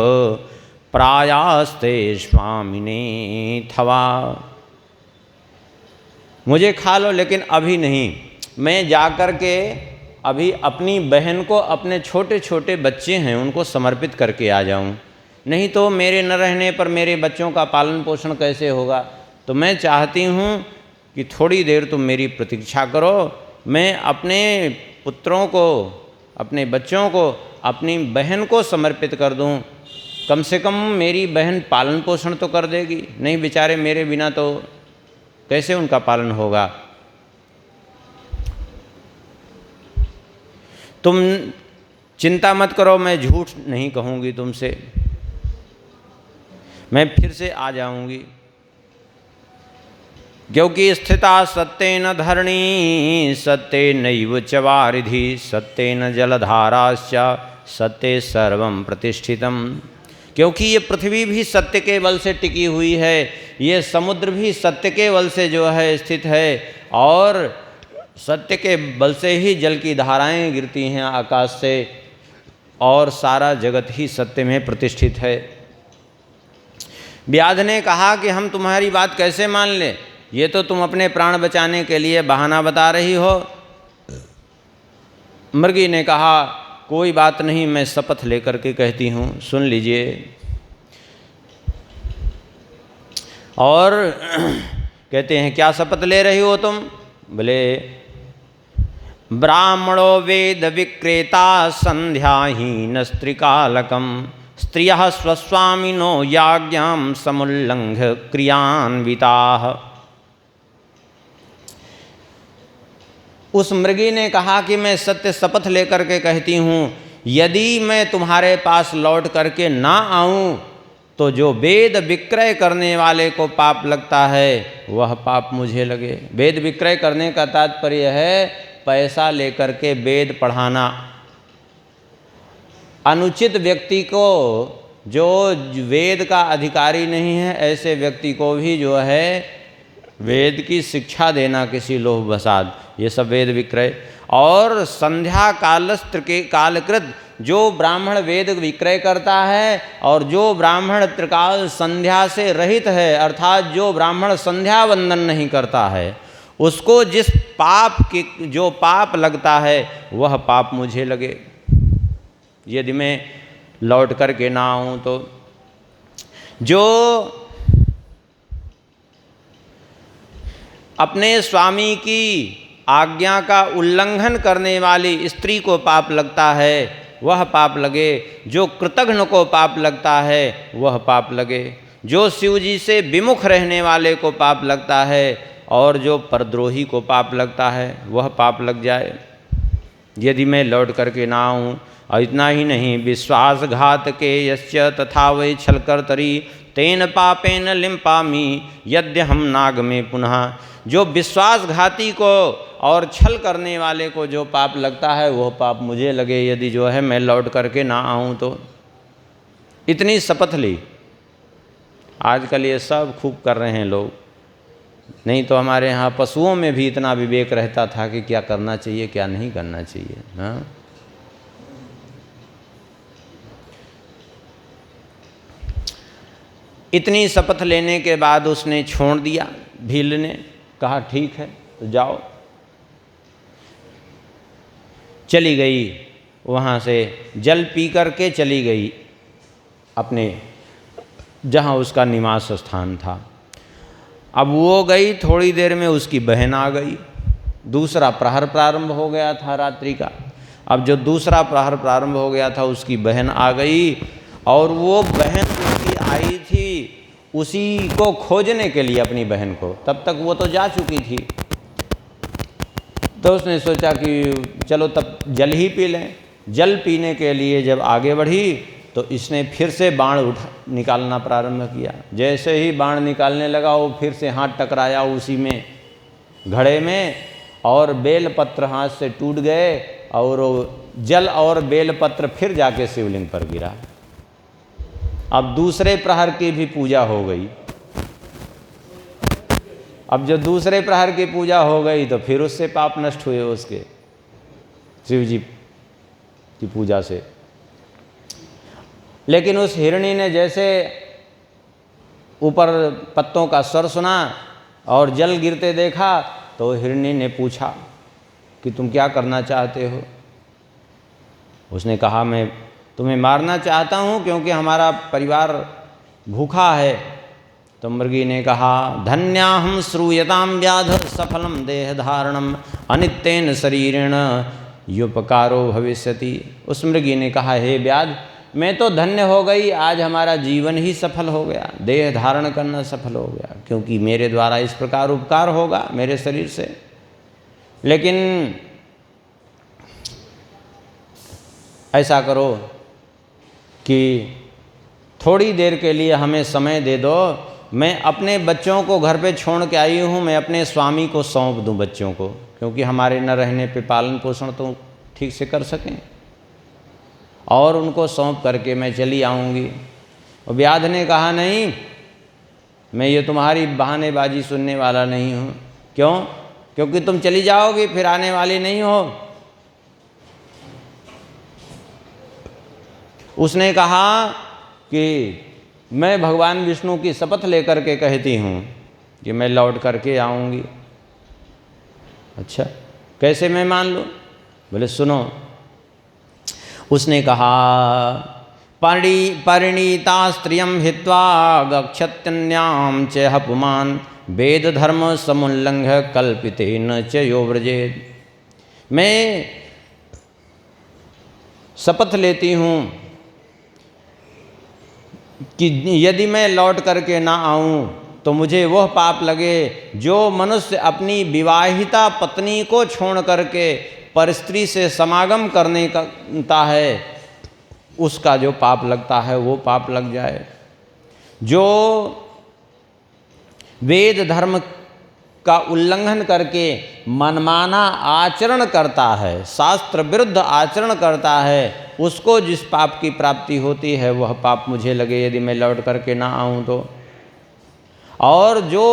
प्रायास्ते स्वामिने थवा। मुझे खा लो, लेकिन अभी नहीं। मैं जाकर के अभी अपनी बहन को, अपने छोटे छोटे बच्चे हैं उनको समर्पित करके आ जाऊं, नहीं तो मेरे न रहने पर मेरे बच्चों का पालन पोषण कैसे होगा। तो मैं चाहती हूं कि थोड़ी देर तुम मेरी प्रतीक्षा करो, मैं अपने पुत्रों को, अपने बच्चों को, अपनी बहन को समर्पित कर दूं। कम से कम मेरी बहन पालन पोषण तो कर देगी, नहीं बेचारे मेरे बिना तो कैसे उनका पालन होगा। तुम चिंता मत करो, मैं झूठ नहीं कहूँगी तुमसे, मैं फिर से आ जाऊँगी, क्योंकि स्थिता सत्येन धरणी सत्येनैव च वारिधि सत्येन जलधाराश्च सत्ये सर्वं प्रतिष्ठितम्। क्योंकि ये पृथ्वी भी सत्य के बल से टिकी हुई है, ये समुद्र भी सत्य के बल से जो है स्थित है, और सत्य के बल से ही जल की धाराएं गिरती हैं आकाश से, और सारा जगत ही सत्य में प्रतिष्ठित है। व्याध ने कहा कि हम तुम्हारी बात कैसे मान लें, ये तो तुम अपने प्राण बचाने के लिए बहाना बता रही हो। मृगी ने कहा कोई बात नहीं, मैं शपथ लेकर के कहती हूँ, सुन लीजिए। और कहते हैं क्या शपथ ले रही हो तुम? बोले ब्राह्मणो वेद विक्रेता संध्याहीन स्त्रीकालकम स्त्रियः स्वस्वामिनो याज्ञां समुल्लंघ्य क्रियान्विताः। उस मृगी ने कहा कि मैं सत्य शपथ लेकर के कहती हूँ, यदि मैं तुम्हारे पास लौट करके ना आऊँ तो जो वेद विक्रय करने वाले को पाप लगता है वह पाप मुझे लगे। वेद विक्रय करने का तात्पर्य है पैसा लेकर के वेद पढ़ाना। अनुचित व्यक्ति को, जो वेद का अधिकारी नहीं है, ऐसे व्यक्ति को भी जो है वेद की शिक्षा देना किसी लोभवशात, ये सब वेद विक्रय। और संध्या कालस्त्र के कालकृत जो ब्राह्मण वेद विक्रय करता है और जो ब्राह्मण त्रिकाल संध्या से रहित है, अर्थात जो ब्राह्मण संध्या वंदन नहीं करता है, उसको जिस पाप की जो पाप लगता है वह पाप मुझे लगे। यदि मैं लौट करके ना आऊं तो जो अपने स्वामी की आज्ञा का उल्लंघन करने वाली स्त्री को पाप लगता है वह पाप लगे। जो कृतघ्न को पाप लगता है वह पाप लगे। जो शिव जी से विमुख रहने वाले को पाप लगता है और जो परद्रोही को पाप लगता है वह पाप लग जाए, यदि मैं लौट करके ना आऊँ। और इतना ही नहीं, विश्वासघात के यस्य तथा वै छलकर्तरी तेन पापेन लिम्पामी यद्य हम नाग में पुनः। जो विश्वासघाती को और छल करने वाले को जो पाप लगता है वह पाप मुझे लगे, यदि जो है मैं लौट करके ना आऊँ तो। इतनी शपथ ली। आजकल ये सब खूब कर रहे हैं लोग, नहीं तो हमारे यहाँ पशुओं में भी इतना विवेक रहता था कि क्या करना चाहिए क्या नहीं करना चाहिए। हाँ, इतनी शपथ लेने के बाद उसने छोड़ दिया। भील ने कहा ठीक है तो जाओ। चली गई, वहाँ से जल पी करके चली गई अपने जहाँ उसका निवास स्थान था। अब वो गई, थोड़ी देर में उसकी बहन आ गई। दूसरा प्रहर प्रारंभ हो गया था रात्रि का। अब जो दूसरा प्रहर प्रारंभ हो गया था उसकी बहन आ गई, और वो बहन उसकी आई थी उसी को खोजने के लिए, अपनी बहन को। तब तक वो तो जा चुकी थी, तो उसने सोचा कि चलो तब जल ही पी लें। जल पीने के लिए जब आगे बढ़ी तो इसने फिर से बाण निकालना प्रारंभ किया। जैसे ही बाण निकालने लगा वो फिर से हाथ टकराया उसी में घड़े में, और बेलपत्र हाथ से टूट गए, और जल और बेलपत्र फिर जाके शिवलिंग पर गिरा। अब दूसरे प्रहर की भी पूजा हो गई। अब जो दूसरे प्रहर की पूजा हो गई तो फिर उससे पाप नष्ट हुए उसके, शिव जी की पूजा से। लेकिन उस हिरणी ने जैसे ऊपर पत्तों का स्वर सुना और जल गिरते देखा, तो हिरणी ने पूछा कि तुम क्या करना चाहते हो। उसने कहा मैं तुम्हें मारना चाहता हूँ क्योंकि हमारा परिवार भूखा है। तो मृगी ने कहा धन्याहं श्रूयताम व्याध सफलम देह धारणम अनित्येन शरीरेण युपकारो भविष्यति। उस मृगी ने कहा हे व्याध, मैं तो धन्य हो गई, आज हमारा जीवन ही सफल हो गया, देह धारण करना सफल हो गया, क्योंकि मेरे द्वारा इस प्रकार उपकार होगा मेरे शरीर से। लेकिन ऐसा करो कि थोड़ी देर के लिए हमें समय दे दो, मैं अपने बच्चों को घर पे छोड़ के आई हूँ, मैं अपने स्वामी को सौंप दूँ बच्चों को, क्योंकि हमारे न रहने पे पालन पोषण तो ठीक से कर सकें, और उनको सौंप करके मैं चली आऊँगी। और व्याध ने कहा नहीं, मैं ये तुम्हारी बहानेबाजी सुनने वाला नहीं हूँ। क्यों? क्योंकि तुम चली जाओगी फिर आने वाली नहीं हो। उसने कहा कि मैं भगवान विष्णु की शपथ लेकर के कहती हूँ कि मैं लौट करके आऊँगी। अच्छा, कैसे मैं मान लूँ? बोले सुनो। उसने कहा परिणीता स्त्रियं हित्वा गच्छत्यन्यां च हपुमान् वेद धर्म समुल्लंघ्य कल्पितेन च यो व्रजेत्। मैं शपथ लेती हूँ कि यदि मैं लौट करके ना आऊँ तो मुझे वह पाप लगे जो मनुष्य अपनी विवाहिता पत्नी को छोड़ करके परस्त्री से समागम करने का है, उसका जो पाप लगता है वो पाप लग जाए। जो वेद धर्म का उल्लंघन करके मनमाना आचरण करता है, शास्त्र विरुद्ध आचरण करता है, उसको जिस पाप की प्राप्ति होती है वह पाप मुझे लगे यदि मैं लौट करके ना आऊँ तो। और जो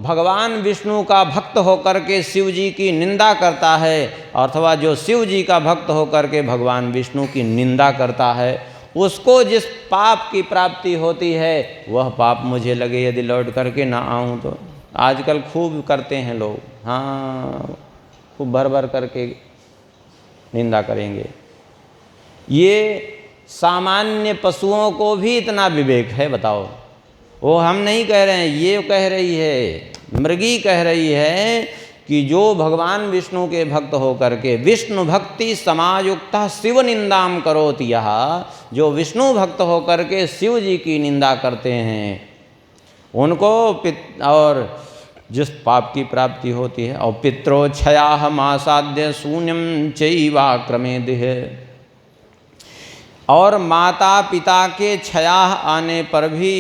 भगवान विष्णु का भक्त होकर के शिव जी की निंदा करता है, अथवा जो शिव जी का भक्त होकर के भगवान विष्णु की निंदा करता है, उसको जिस पाप की प्राप्ति होती है वह पाप मुझे लगे यदि लौट करके ना आऊँ तो। आजकल खूब करते हैं लोग, हाँ, खूब भर भर करके निंदा करेंगे। ये सामान्य पशुओं को भी इतना विवेक है, बताओ। वो हम नहीं कह रहे हैं, ये कह रही है, मृगी कह रही है कि जो भगवान विष्णु के भक्त होकर के विष्णु भक्ति समायुक्ता शिव निंदाम करोति, यह जो विष्णु भक्त होकर के शिव जी की निंदा करते हैं उनको और जिस पाप की प्राप्ति होती है। और पित्रोक्षया मासाद्य शून्यम चैवाक्रमेदिह, और माता पिता के क्षया आने पर भी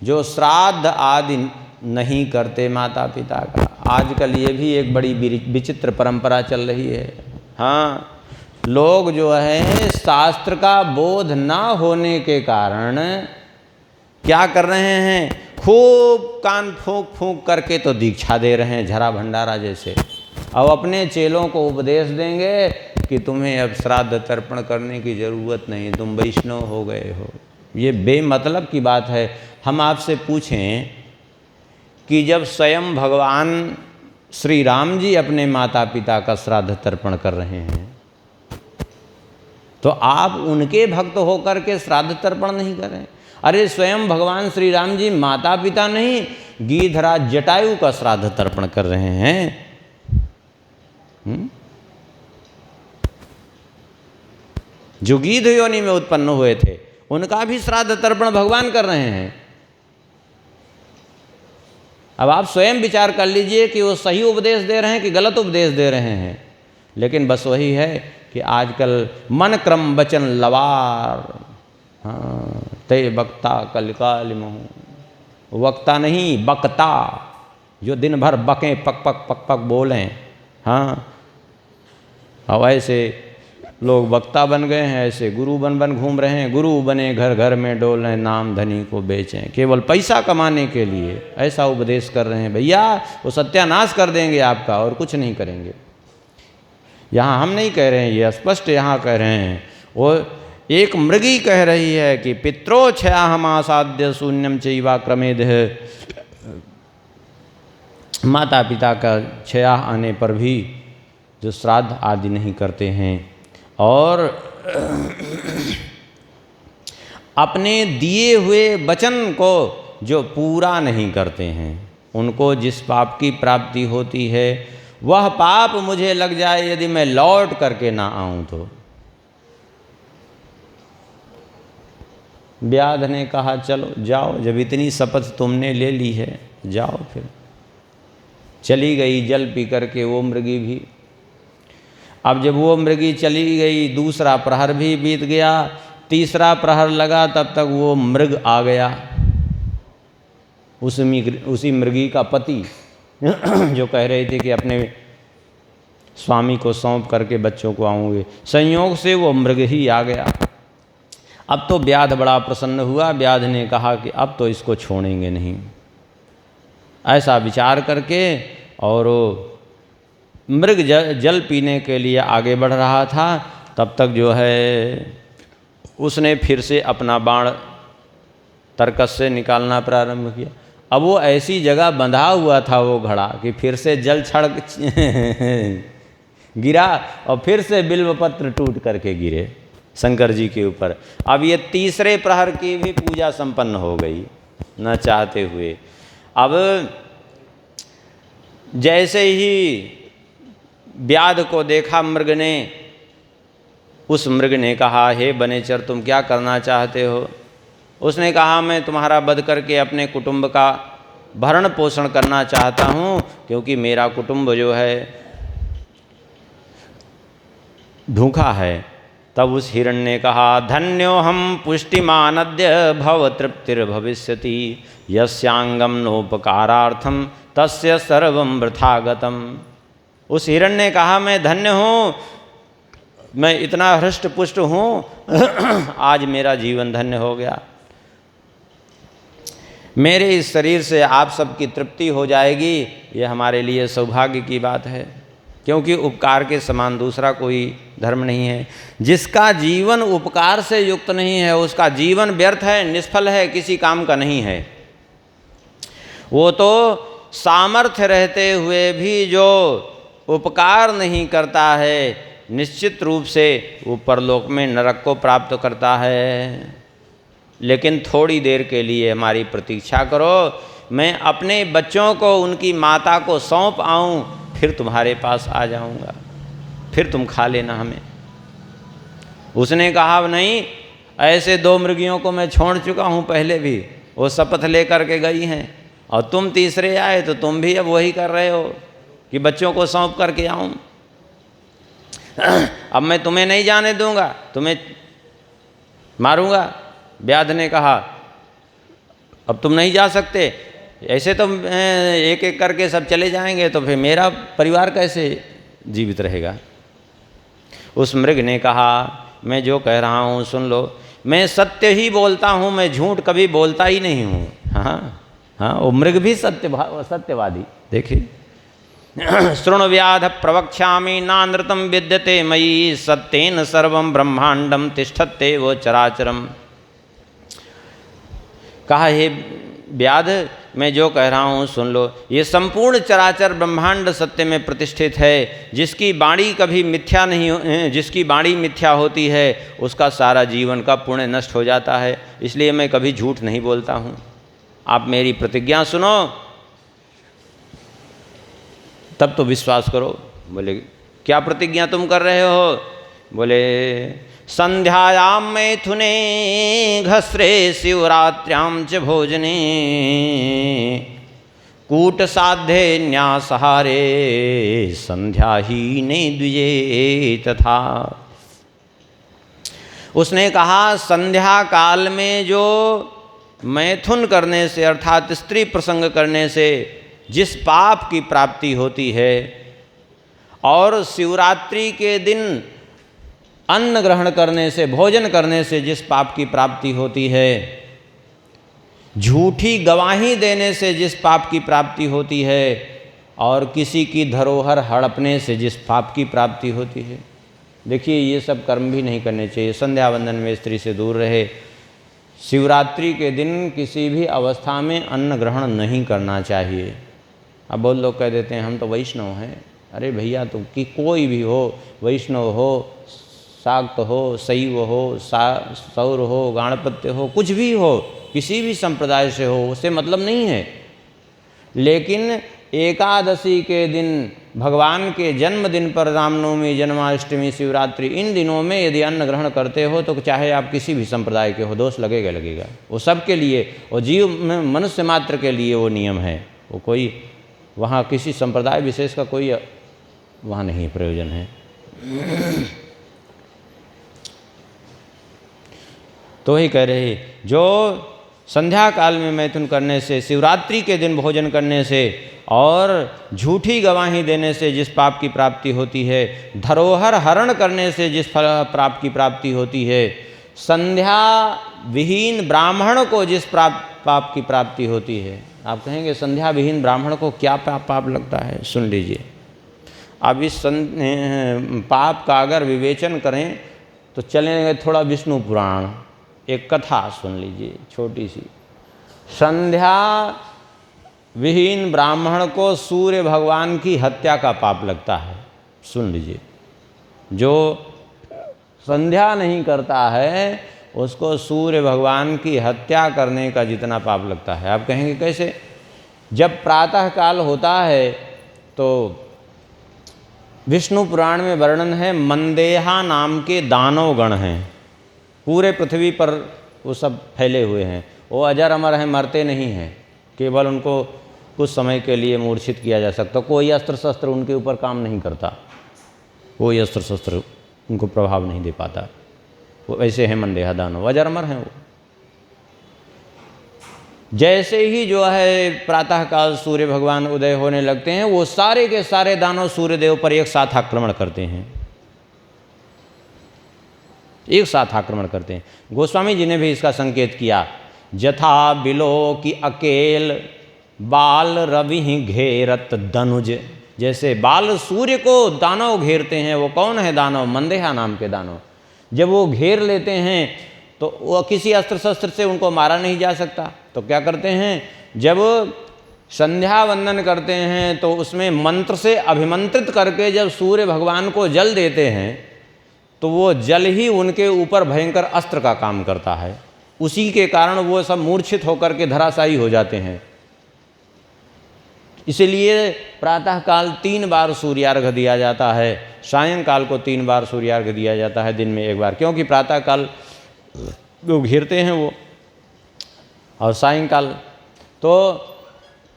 जो श्राद्ध आदि नहीं करते माता पिता का। आजकल ये भी एक बड़ी विचित्र परंपरा चल रही है। हाँ, लोग जो है शास्त्र का बोध ना होने के कारण क्या कर रहे हैं, खूब कान फूंक फूंक करके तो दीक्षा दे रहे हैं, झरा भंडारा जैसे। अब अपने चेलों को उपदेश देंगे कि तुम्हें अब श्राद्ध तर्पण करने की ज़रूरत नहीं, तुम वैष्णव हो गए हो। ये बेमतलब की बात है। हम आपसे पूछें कि जब स्वयं भगवान श्री राम जी अपने माता पिता का श्राद्ध तर्पण कर रहे हैं तो आप उनके भक्त होकर के श्राद्ध तर्पण नहीं करें? अरे स्वयं भगवान श्री राम जी माता पिता नहीं, गिधराज जटायु का श्राद्ध तर्पण कर रहे हैं। जो गिध योनि में उत्पन्न हुए थे उनका भी श्राद्ध तर्पण भगवान कर रहे हैं। अब आप स्वयं विचार कर लीजिए कि वो सही उपदेश दे रहे हैं कि गलत उपदेश दे रहे हैं। लेकिन बस वही है कि आजकल मन क्रम वचन लवार, हाँ, ते वक्ता कलिकाल महू, वक्ता नहीं बकता, जो दिन भर बकें पक पक पक पक बोलें। हाँ, अब ऐसे लोग वक्ता बन गए हैं, ऐसे गुरु बन बन घूम रहे हैं। गुरु बने घर घर में डोलें, नाम धनी को बेचें, केवल पैसा कमाने के लिए ऐसा उपदेश कर रहे हैं। भैया वो सत्यानाश कर देंगे आपका, और कुछ नहीं करेंगे। यहाँ हम नहीं कह रहे हैं, ये स्पष्ट यहाँ कह रहे हैं। वो एक मृगी कह रही है कि पित्रोक्षयामासाद्य शून्यम चैवा क्रमेदः, माता पिता का क्षया आने पर भी जो श्राद्ध आदि नहीं करते हैं और अपने दिए हुए वचन को जो पूरा नहीं करते हैं, उनको जिस पाप की प्राप्ति होती है वह पाप मुझे लग जाए यदि मैं लौट करके ना आऊं तो। व्याध ने कहा चलो जाओ, जब इतनी शपथ तुमने ले ली है जाओ। फिर चली गई जल पी करके वो मृगी भी। अब जब वो मृगी चली गई, दूसरा प्रहर भी बीत गया, तीसरा प्रहर लगा, तब तक वो मृग आ गया। उसी मृगी का पति जो कह रहे थे कि अपने स्वामी को सौंप करके बच्चों को आऊँगे, संयोग से वो मृग ही आ गया। अब तो व्याध बड़ा प्रसन्न हुआ। व्याध ने कहा कि अब तो इसको छोड़ेंगे नहीं, ऐसा विचार करके, और मृग जल पीने के लिए आगे बढ़ रहा था। तब तक जो है उसने फिर से अपना बाण तरकस से निकालना प्रारंभ किया। अब वो ऐसी जगह बंधा हुआ था वो घड़ा कि फिर से जल छड़क गिरा और फिर से बिल्वपत्र टूट करके गिरे शंकर जी के ऊपर। अब ये तीसरे प्रहर की भी पूजा संपन्न हो गई न चाहते हुए। अब जैसे ही व्याध को देखा मृग ने, उस मृग ने कहा हे बनेचर तुम क्या करना चाहते हो? उसने कहा मैं तुम्हारा वध करके अपने कुटुंब का भरण पोषण करना चाहता हूँ, क्योंकि मेरा कुटुंब जो है भूखा है, तब उस हिरण्य ने कहा, धन्योहम पुष्टिमानद्य भव तृप्तिर्भविष्यति यस्यांगम नोपकारार्थम तस्य सर्वं वृथागतम। उस हिरण्य ने कहा, मैं धन्य हूँ, मैं इतना हृष्ट पुष्ट हूँ, आज मेरा जीवन धन्य हो गया। मेरे इस शरीर से आप सबकी तृप्ति हो जाएगी, ये हमारे लिए सौभाग्य की बात है, क्योंकि उपकार के समान दूसरा कोई धर्म नहीं है। जिसका जीवन उपकार से युक्त नहीं है उसका जीवन व्यर्थ है, निष्फल है, किसी काम का नहीं है। वो तो सामर्थ्य रहते हुए भी जो उपकार नहीं करता है, निश्चित रूप से वो परलोक में नरक को प्राप्त करता है। लेकिन थोड़ी देर के लिए हमारी प्रतीक्षा करो, मैं अपने बच्चों को उनकी माता को सौंप आऊँ, फिर तुम्हारे पास आ जाऊँगा, फिर तुम खा लेना हमें। उसने कहा, नहीं, ऐसे 2 मृगियों को मैं छोड़ चुका हूँ पहले भी, वो शपथ लेकर के गई हैं, और तुम तीसरे आए तो तुम भी अब वही कर रहे हो कि बच्चों को सौंप करके आऊँ। अब मैं तुम्हें नहीं जाने दूंगा, तुम्हें मारूंगा। व्याध ने कहा, अब तुम नहीं जा सकते, ऐसे तो एक एक करके सब चले जाएंगे, तो फिर मेरा परिवार कैसे जीवित रहेगा। उस मृग ने कहा, मैं जो कह रहा हूँ सुन लो, मैं सत्य ही बोलता हूँ, मैं झूठ कभी बोलता ही नहीं हूँ। हाँ हाँ, वो मृग भी सत्यवादी। देखिए, शृणु व्याध प्रवक्ष्यामि नानृतं विद्यते मयि सत्येन सर्वं ब्रह्मांडम तिष्ठते वो चराचरम। कहा, हे व्याध, मैं जो कह रहा हूँ सुन लो, ये संपूर्ण चराचर ब्रह्मांड सत्य में प्रतिष्ठित है। जिसकी वाणी कभी मिथ्या नहीं, जिसकी वाणी मिथ्या होती है उसका सारा जीवन का पुण्य नष्ट हो जाता है, इसलिए मैं कभी झूठ नहीं बोलता हूँ। आप मेरी प्रतिज्ञा सुनो, तब तो विश्वास करो। बोले, क्या प्रतिज्ञा तुम कर रहे हो? बोले, संध्यायाम मैथुने घस्रे शिवरात्र्याम च भोजने कूट साध्ये न्यासहारे संध्याहीने द्विजे तथा। उसने कहा, संध्या काल में जो मैथुन करने से अर्थात स्त्री प्रसंग करने से जिस पाप की प्राप्ति होती है, और शिवरात्रि के दिन अन्न ग्रहण करने से, भोजन करने से जिस पाप की प्राप्ति होती है, झूठी गवाही देने से जिस पाप की प्राप्ति होती है, और किसी की धरोहर हड़पने से जिस पाप की प्राप्ति होती है। देखिए, ये सब कर्म भी नहीं करने चाहिए। संध्या वंदन में स्त्री से दूर रहे। शिवरात्रि के दिन किसी भी अवस्था में अन्न ग्रहण नहीं करना चाहिए। अब बहुत लोग कह देते हैं हम तो वैष्णव हैं। अरे भैया, तुम कि कोई भी हो, वैष्णव हो, शाक्त हो, शैव हो, सौर हो, गाणपत्य हो, कुछ भी हो, किसी भी संप्रदाय से हो, उससे मतलब नहीं है। लेकिन एकादशी के दिन, भगवान के जन्मदिन पर, रामनवमी, जन्माष्टमी, शिवरात्रि, इन दिनों में यदि अन्न ग्रहण करते हो तो चाहे आप किसी भी संप्रदाय के हो, दोष लगेगा। वो सबके लिए, वो जीव मनुष्य मात्र के लिए वो नियम है। वो कोई वहाँ किसी संप्रदाय विशेष का कोई वहाँ नहीं प्रयोजन है। तो ही कह रहे, जो संध्या काल में मैथुन करने से, शिवरात्रि के दिन भोजन करने से और झूठी गवाही देने से जिस पाप की प्राप्ति होती है, धरोहर हरण करने से जिस पाप की प्राप्ति होती है, संध्या विहीन ब्राह्मण को जिस पाप की प्राप्ति होती है। आप कहेंगे संध्या विहीन ब्राह्मण को क्या पाप लगता है? सुन लीजिए। अब इस पाप का अगर विवेचन करें तो चलेंगे थोड़ा विष्णु पुराण। एक कथा सुन लीजिए छोटी सी। संध्या विहीन ब्राह्मण को सूर्य भगवान की हत्या का पाप लगता है। सुन लीजिए, जो संध्या नहीं करता है उसको सूर्य भगवान की हत्या करने का जितना पाप लगता है। आप कहेंगे कैसे? जब प्रातः काल होता है तो विष्णु पुराण में वर्णन है, मंदेहा नाम के दानव गण हैं, पूरे पृथ्वी पर वो सब फैले हुए हैं। वो अजर अमर हैं, मरते नहीं हैं, केवल उनको कुछ समय के लिए मूर्छित किया जा सकता। कोई अस्त्र शस्त्र उनके ऊपर काम नहीं करता, कोई अस्त्र शस्त्र उनको प्रभाव नहीं दे पाता। वैसे हैं मंदेहा दानव, अजरमर हैं वो। जैसे ही जो है प्रातःकाल सूर्य भगवान उदय होने लगते हैं, वो सारे के सारे दानव सूर्यदेव पर एक साथ आक्रमण करते हैं, एक साथ आक्रमण करते हैं। गोस्वामी जी ने भी इसका संकेत किया, जथा बिलो की अकेल बाल रवि घेरत धनुज। जैसे बाल सूर्य को दानव घेरते हैं, वो कौन है दानव? मंदेहा नाम के दानव। जब वो घेर लेते हैं तो वो किसी अस्त्र शस्त्र से उनको मारा नहीं जा सकता, तो क्या करते हैं, जब संध्या वंदन करते हैं तो उसमें मंत्र से अभिमंत्रित करके जब सूर्य भगवान को जल देते हैं तो वो जल ही उनके ऊपर भयंकर अस्त्र का काम करता है। उसी के कारण वो सब मूर्छित होकर के धराशायी हो जाते हैं। इसलिए प्रातःकाल 3 बार सूर्यार्घ्य दिया जाता है, सायंकाल को 3 बार सूर्यार्घ्य दिया जाता है, दिन में 1 बार, क्योंकि प्रातःकाल वो घेरते हैं वो, और सायंकाल तो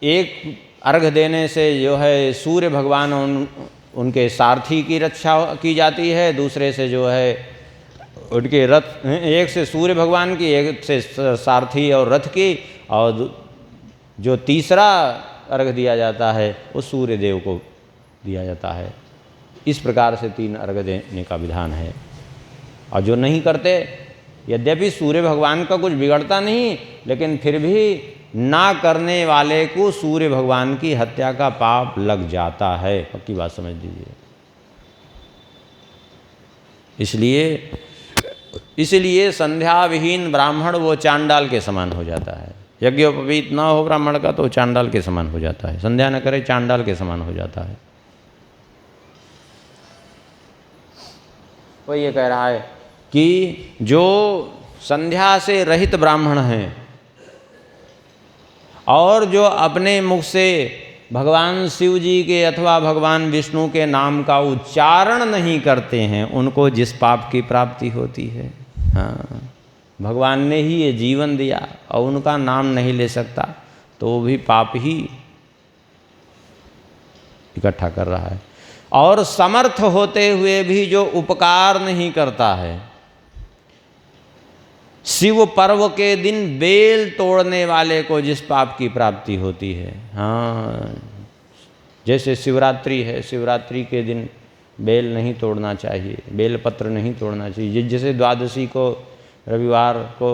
एक अर्घ्य देने से जो है सूर्य भगवान उनके सारथी की रक्षा की जाती है, दूसरे से जो है उनके रथ, एक से सूर्य भगवान की, एक से सारथी और रथ की, और जो तीसरा अर्घ्य दिया जाता है वो सूर्य देव को दिया जाता है। इस प्रकार से 3 अर्घ्य देने का विधान है। और जो नहीं करते, यद्यपि सूर्य भगवान का कुछ बिगड़ता नहीं, लेकिन फिर भी ना करने वाले को सूर्य भगवान की हत्या का पाप लग जाता है, पक्की बात समझ लीजिए। इसलिए संध्या विहीन ब्राह्मण वो चांडाल के समान हो जाता है। यज्ञोपवीत ना हो ब्राह्मण का तो चांडाल के समान हो जाता है, संध्या न करे चांडाल के समान हो जाता है। वो ये कह रहा है कि जो संध्या से रहित ब्राह्मण हैं और जो अपने मुख से भगवान शिव जी के अथवा भगवान विष्णु के नाम का उच्चारण नहीं करते हैं, उनको जिस पाप की प्राप्ति होती है। हाँ, भगवान ने ही ये जीवन दिया और उनका नाम नहीं ले सकता तो वो भी पाप ही इकट्ठा कर रहा है। और समर्थ होते हुए भी जो उपकार नहीं करता है, शिव पर्व के दिन बेल तोड़ने वाले को जिस पाप की प्राप्ति होती है। हाँ, जैसे शिवरात्रि है, शिवरात्रि के दिन बेल नहीं तोड़ना चाहिए, बेल पत्र नहीं तोड़ना चाहिए। जैसे द्वादशी को, रविवार को,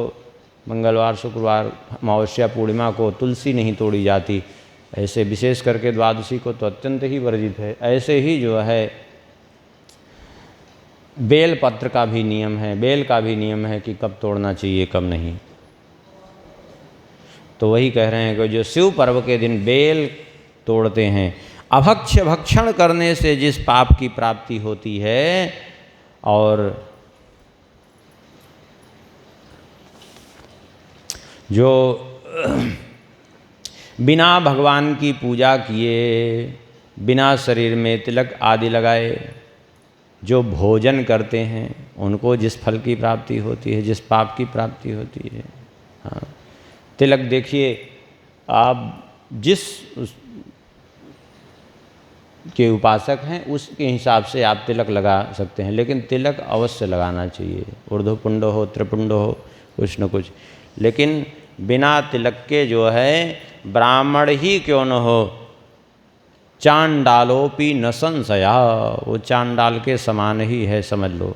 मंगलवार, शुक्रवार, अमावस्या, पूर्णिमा को तुलसी नहीं तोड़ी जाती, ऐसे विशेष करके द्वादशी को तो अत्यंत ही वर्जित है। ऐसे ही जो है बेल पत्र का भी नियम है, बेल का भी नियम है कि कब तोड़ना चाहिए कब नहीं। तो वही कह रहे हैं कि जो शिव पर्व के दिन बेल तोड़ते हैं, अभक्ष्य भक्षण करने से जिस पाप की प्राप्ति होती है, और जो बिना भगवान की पूजा किए, बिना शरीर में तिलक आदि लगाए जो भोजन करते हैं, उनको जिस फल की प्राप्ति होती है, जिस पाप की प्राप्ति होती है। हाँ, तिलक देखिए, आप जिस के उपासक हैं उसके हिसाब से आप तिलक लगा सकते हैं, लेकिन तिलक अवश्य लगाना चाहिए। ऊर्ध्वपुंड हो, त्रिपुंड हो, कुछ न कुछ। लेकिन बिना तिलक के जो है ब्राह्मण ही क्यों न हो, चांडालोपी न संशया, वो चांडाल के समान ही है, समझ लो।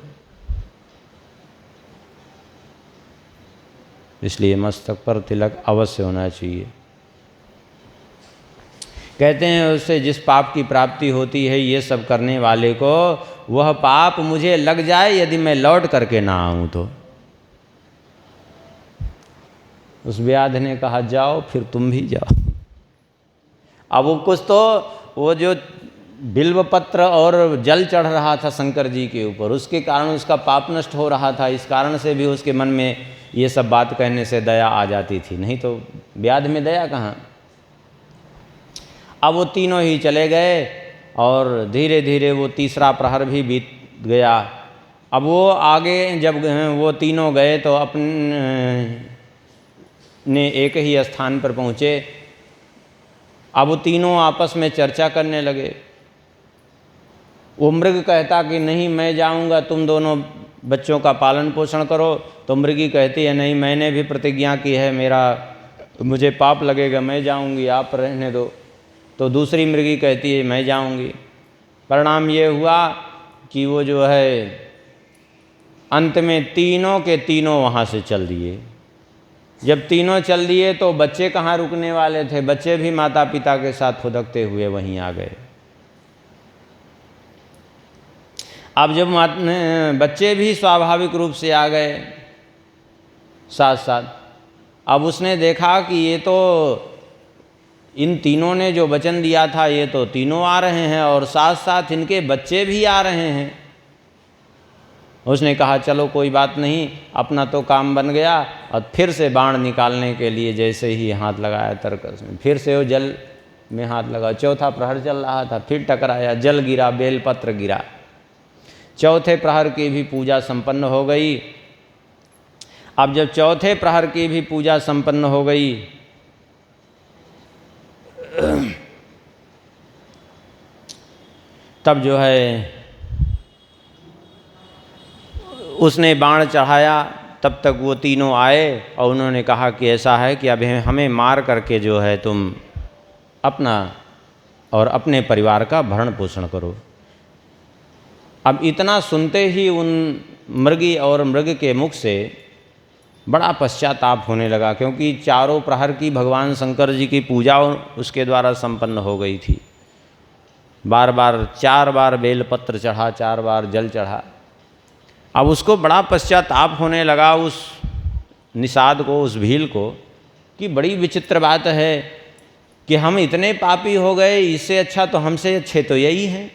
इसलिए मस्तक पर तिलक अवश्य होना चाहिए। कहते हैं उससे जिस पाप की प्राप्ति होती है, ये सब करने वाले को, वह पाप मुझे लग जाए यदि मैं लौट करके ना आऊं तो। उस व्याध ने कहा जाओ, फिर तुम भी जाओ। अब वो कुछ तो वो जो बिल्व पत्र और जल चढ़ रहा था शंकर जी के ऊपर, उसके कारण उसका पाप नष्ट हो रहा था। इस कारण से भी उसके मन में ये सब बात कहने से दया आ जाती थी, नहीं तो व्याध में दया कहाँ। अब वो तीनों ही चले गए और धीरे धीरे वो तीसरा प्रहर भी बीत गया। अब वो आगे जब वो तीनों गए तो अपने एक ही स्थान पर पहुँचे। अब वो तीनों आपस में चर्चा करने लगे। वो मृग कहता कि नहीं मैं जाऊंगा, तुम दोनों बच्चों का पालन पोषण करो। तो मृगी कहती है नहीं, मैंने भी प्रतिज्ञा की है, मुझे पाप लगेगा, मैं जाऊंगी, आप रहने दो। तो दूसरी मृगी कहती है मैं जाऊंगी। परिणाम ये हुआ कि वो जो है अंत में तीनों के तीनों वहाँ से चल दिए। जब तीनों चल दिए तो बच्चे कहाँ रुकने वाले थे, बच्चे भी माता पिता के साथ फुदकते हुए वहीं आ गए। अब जब बच्चे भी स्वाभाविक रूप से आ गए साथ साथ, अब उसने देखा कि ये तो इन तीनों ने जो वचन दिया था ये तो तीनों आ रहे हैं और साथ साथ इनके बच्चे भी आ रहे हैं। उसने कहा चलो कोई बात नहीं, अपना तो काम बन गया। और फिर से बाण निकालने के लिए जैसे ही हाथ लगाया तरकस में, फिर से वो जल में हाथ लगा। चौथा प्रहर चल रहा था, फिर टकराया, जल गिरा, बेलपत्र गिरा। चौथे प्रहर की भी पूजा संपन्न हो गई। अब जब चौथे प्रहर की भी पूजा संपन्न हो गई तब जो है उसने बाण चढ़ाया। तब तक वो तीनों आए और उन्होंने कहा कि ऐसा है कि अब हमें मार करके जो है तुम अपना और अपने परिवार का भरण पोषण करो। अब इतना सुनते ही उन मृगी और मृग के मुख से बड़ा पश्चाताप होने लगा, क्योंकि चारों प्रहर की भगवान शंकर जी की पूजा उसके द्वारा संपन्न हो गई थी। बार बार 4 बार बेलपत्र चढ़ा, 4 बार जल चढ़ा। अब उसको बड़ा पश्चाताप होने लगा उस निषाद को, उस भील को, कि बड़ी विचित्र बात है कि हम इतने पापी हो गए, इससे अच्छा तो हमसे अच्छे तो यही हैं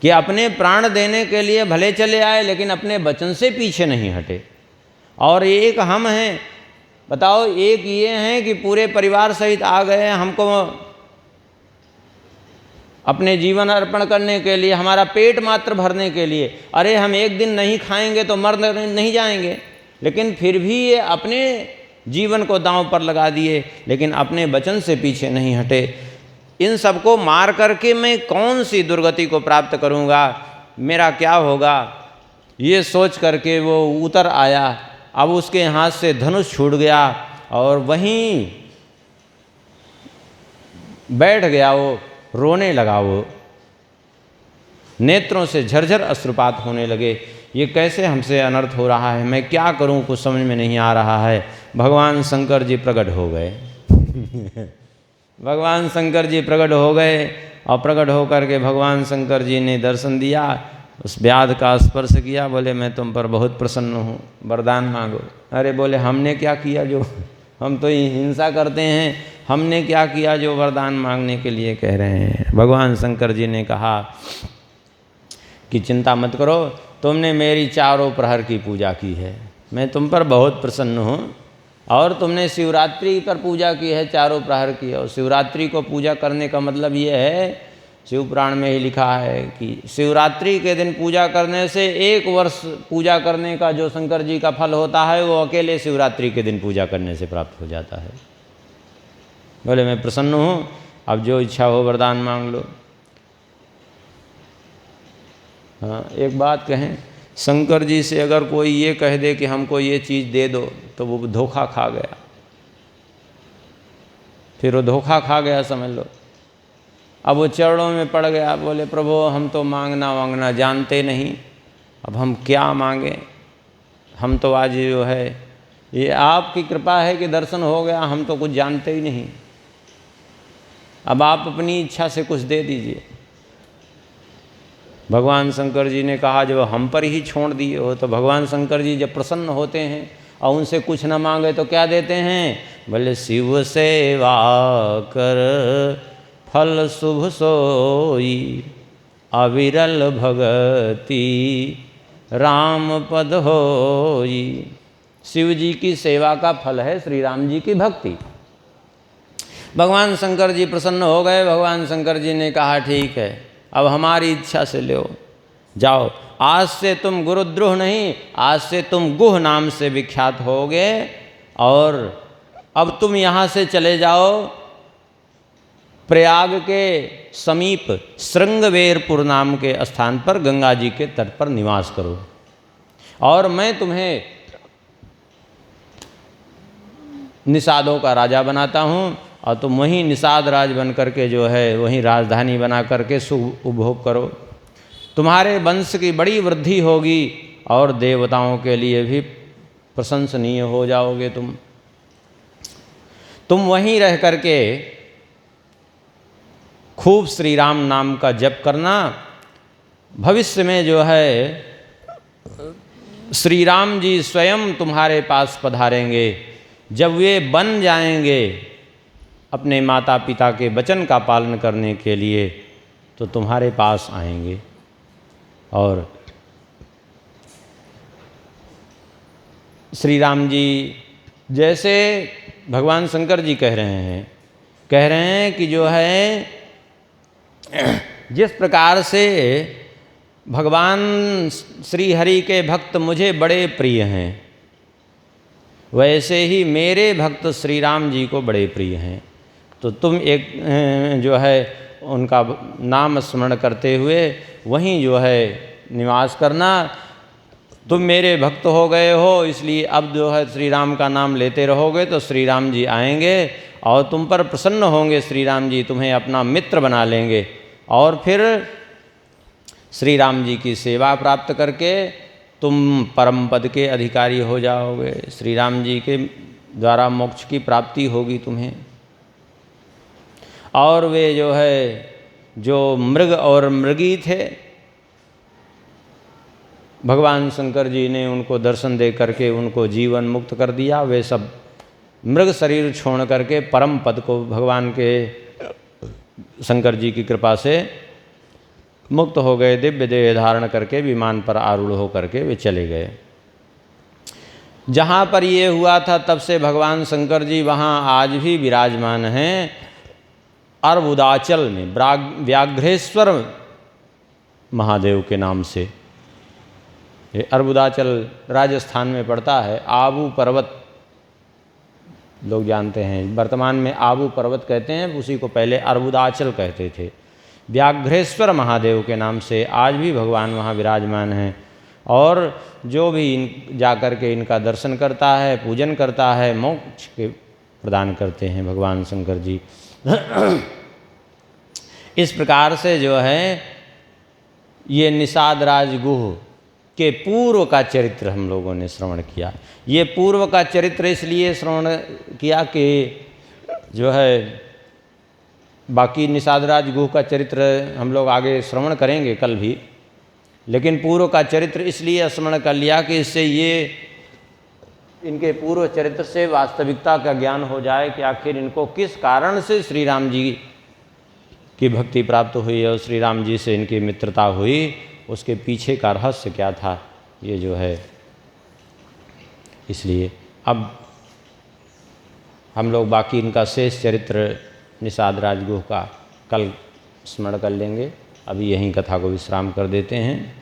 कि अपने प्राण देने के लिए भले चले आए लेकिन अपने वचन से पीछे नहीं हटे। और एक हम हैं, बताओ, एक ये हैं कि पूरे परिवार सहित आ गए हमको अपने जीवन अर्पण करने के लिए, हमारा पेट मात्र भरने के लिए। अरे हम एक दिन नहीं खाएंगे तो मर नहीं जाएंगे, लेकिन फिर भी ये अपने जीवन को दांव पर लगा दिए, लेकिन अपने वचन से पीछे नहीं हटे। इन सबको मार करके मैं कौन सी दुर्गति को प्राप्त करूँगा, मेरा क्या होगा, ये सोच करके वो उतर आया। अब उसके हाथ से धनुष छूट गया और वहीं बैठ गया, वो रोने लगा, वो नेत्रों से झरझर अश्रुपात होने लगे। ये कैसे हमसे अनर्थ हो रहा है, मैं क्या करूं, कुछ समझ में नहीं आ रहा है। भगवान शंकर जी प्रकट हो गए। भगवान शंकर जी प्रकट हो गए और प्रकट होकर के भगवान शंकर जी ने दर्शन दिया, उस व्याध का स्पर्श किया, बोले मैं तुम पर बहुत प्रसन्न हूँ, वरदान मांगो। अरे बोले हमने क्या किया, जो हम तो हिंसा करते हैं, हमने क्या किया जो वरदान मांगने के लिए कह रहे हैं। भगवान शंकर जी ने कहा कि चिंता मत करो, तुमने मेरी चारों प्रहर की पूजा की है, मैं तुम पर बहुत प्रसन्न हूँ। और तुमने शिवरात्रि पर पूजा की है, चारों प्रहर की। और शिवरात्रि को पूजा करने का मतलब ये है, शिव पुराण में ही लिखा है कि शिवरात्रि के दिन पूजा करने से 1 वर्ष पूजा करने का जो शंकर जी का फल होता है वो अकेले शिवरात्रि के दिन पूजा करने से प्राप्त हो जाता है। बोले मैं प्रसन्न हूँ, अब जो इच्छा हो वरदान मांग लो। हाँ, एक बात कहें, शंकर जी से अगर कोई ये कह दे कि हमको ये चीज़ दे दो तो वो धोखा खा गया, फिर वो धोखा खा गया समझ लो। अब वो चरणों में पड़ गया, बोले प्रभु हम तो मांगना वांगना जानते नहीं, अब हम क्या मांगें, हम तो आज जो है ये आपकी कृपा है कि दर्शन हो गया, हम तो कुछ जानते ही नहीं, अब आप अपनी इच्छा से कुछ दे दीजिए। भगवान शंकर जी ने कहा जब हम पर ही छोड़ दिए हो, तो भगवान शंकर जी जब प्रसन्न होते हैं और उनसे कुछ न मांगे तो क्या देते हैं, बोले शिव सेवा कर फल शुभ सोई, अविरल भगति राम पद होई। शिव जी की सेवा का फल है श्री राम जी की भक्ति। भगवान शंकर जी प्रसन्न हो गए। भगवान शंकर जी ने कहा ठीक है, अब हमारी इच्छा से लो, जाओ, आज से तुम गुरुद्रोह नहीं, आज से तुम गुह नाम से विख्यात होगे, और अब तुम यहाँ से चले जाओ प्रयाग के समीप श्रृंगवेरपुर नाम के स्थान पर गंगा जी के तट पर निवास करो, और मैं तुम्हें निषादों का राजा बनाता हूँ, और तुम वहीं निषाद राज बन करके जो है वहीं राजधानी बना करके सुख उपभोग करो। तुम्हारे वंश की बड़ी वृद्धि होगी और देवताओं के लिए भी प्रशंसनीय हो जाओगे। तुम वहीं रह करके खूब श्री राम नाम का जप करना। भविष्य में जो है श्री राम जी स्वयं तुम्हारे पास पधारेंगे। जब वे बन जाएंगे अपने माता पिता के वचन का पालन करने के लिए, तो तुम्हारे पास आएंगे। और श्री राम जी जैसे भगवान शंकर जी कह रहे हैं कि जो है जिस प्रकार से भगवान श्री हरि के भक्त मुझे बड़े प्रिय हैं, वैसे ही मेरे भक्त श्री राम जी को बड़े प्रिय हैं। तो तुम एक जो है उनका नाम स्मरण करते हुए वहीं जो है निवास करना। तुम मेरे भक्त हो गए हो, इसलिए अब जो है श्री राम का नाम लेते रहोगे तो श्री राम जी आएंगे और तुम पर प्रसन्न होंगे। श्री राम जी तुम्हें अपना मित्र बना लेंगे और फिर श्री राम जी की सेवा प्राप्त करके तुम परम पद के अधिकारी हो जाओगे। श्री राम जी के द्वारा मोक्ष की प्राप्ति होगी तुम्हें। और वे जो है जो मृग और मृगी थे, भगवान शंकर जी ने उनको दर्शन दे करके उनको जीवन मुक्त कर दिया। वे सब मृग शरीर छोड़ करके परम पद को भगवान के शंकर जी की कृपा से मुक्त हो गए। दिव्य देह धारण करके विमान पर आरूढ़ हो करके वे चले गए। जहाँ पर ये हुआ था तब से भगवान शंकर जी वहाँ आज भी विराजमान हैं। अर्बुदाचल में व्याघ्रेश्वर महादेव के नाम से। ये अर्बुदाचल राजस्थान में पड़ता है। आबू पर्वत लोग जानते हैं, वर्तमान में आबू पर्वत कहते हैं, उसी को पहले अर्बुदाचल कहते थे। व्याघ्रेश्वर महादेव के नाम से आज भी भगवान वहाँ विराजमान हैं। और जो भी जाकर के इनका दर्शन करता है, पूजन करता है, मोक्ष के प्रदान करते हैं भगवान शंकर जी। इस प्रकार से जो है ये निषाद राज गुह के पूर्व का चरित्र हम लोगों ने श्रवण किया। ये पूर्व का चरित्र इसलिए श्रवण किया कि जो है बाकी निषाद राज गुह का चरित्र हम लोग आगे श्रवण करेंगे कल भी, लेकिन पूर्व का चरित्र इसलिए स्मरण कर लिया कि इससे ये इनके पूर्व चरित्र से वास्तविकता का ज्ञान हो जाए कि आखिर इनको किस कारण से श्री राम जी की भक्ति प्राप्त हुई और श्री राम जी से इनकी मित्रता हुई, उसके पीछे का रहस्य क्या था। ये जो है इसलिए अब हम लोग बाकी इनका शेष चरित्र निषाद राजगुह का कल स्मरण कर लेंगे। अभी यहीं कथा को विश्राम कर देते हैं।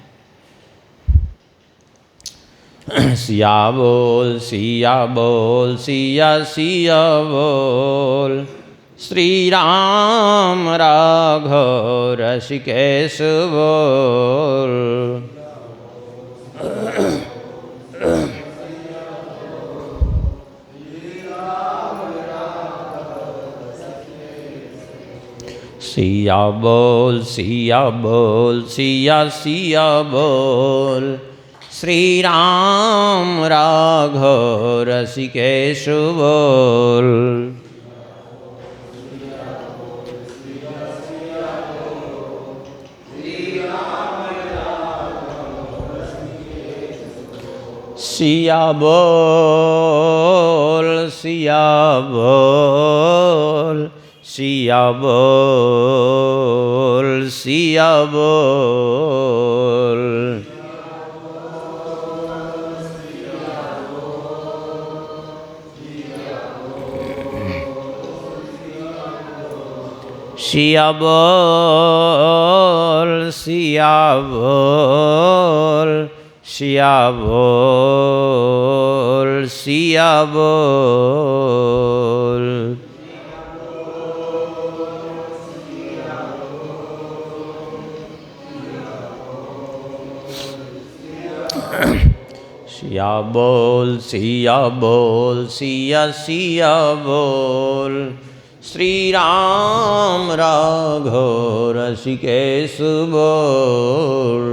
सिया बोल सिया बोल सिया सिया बोल, श्री राम राघव रसिकेश बोल। सिया बोल सिया बोल सिया सिया बोल, श्री राम राघव रसिकेश बोल। सिया बोल सिया बोल सिया बोल सिया बोल। सिया बोल सिया बोल सिया बोल सिया बोल। सिया बोल सिया बोल सिया सिया बोल। श्री राम राघव रसिकेश बोल।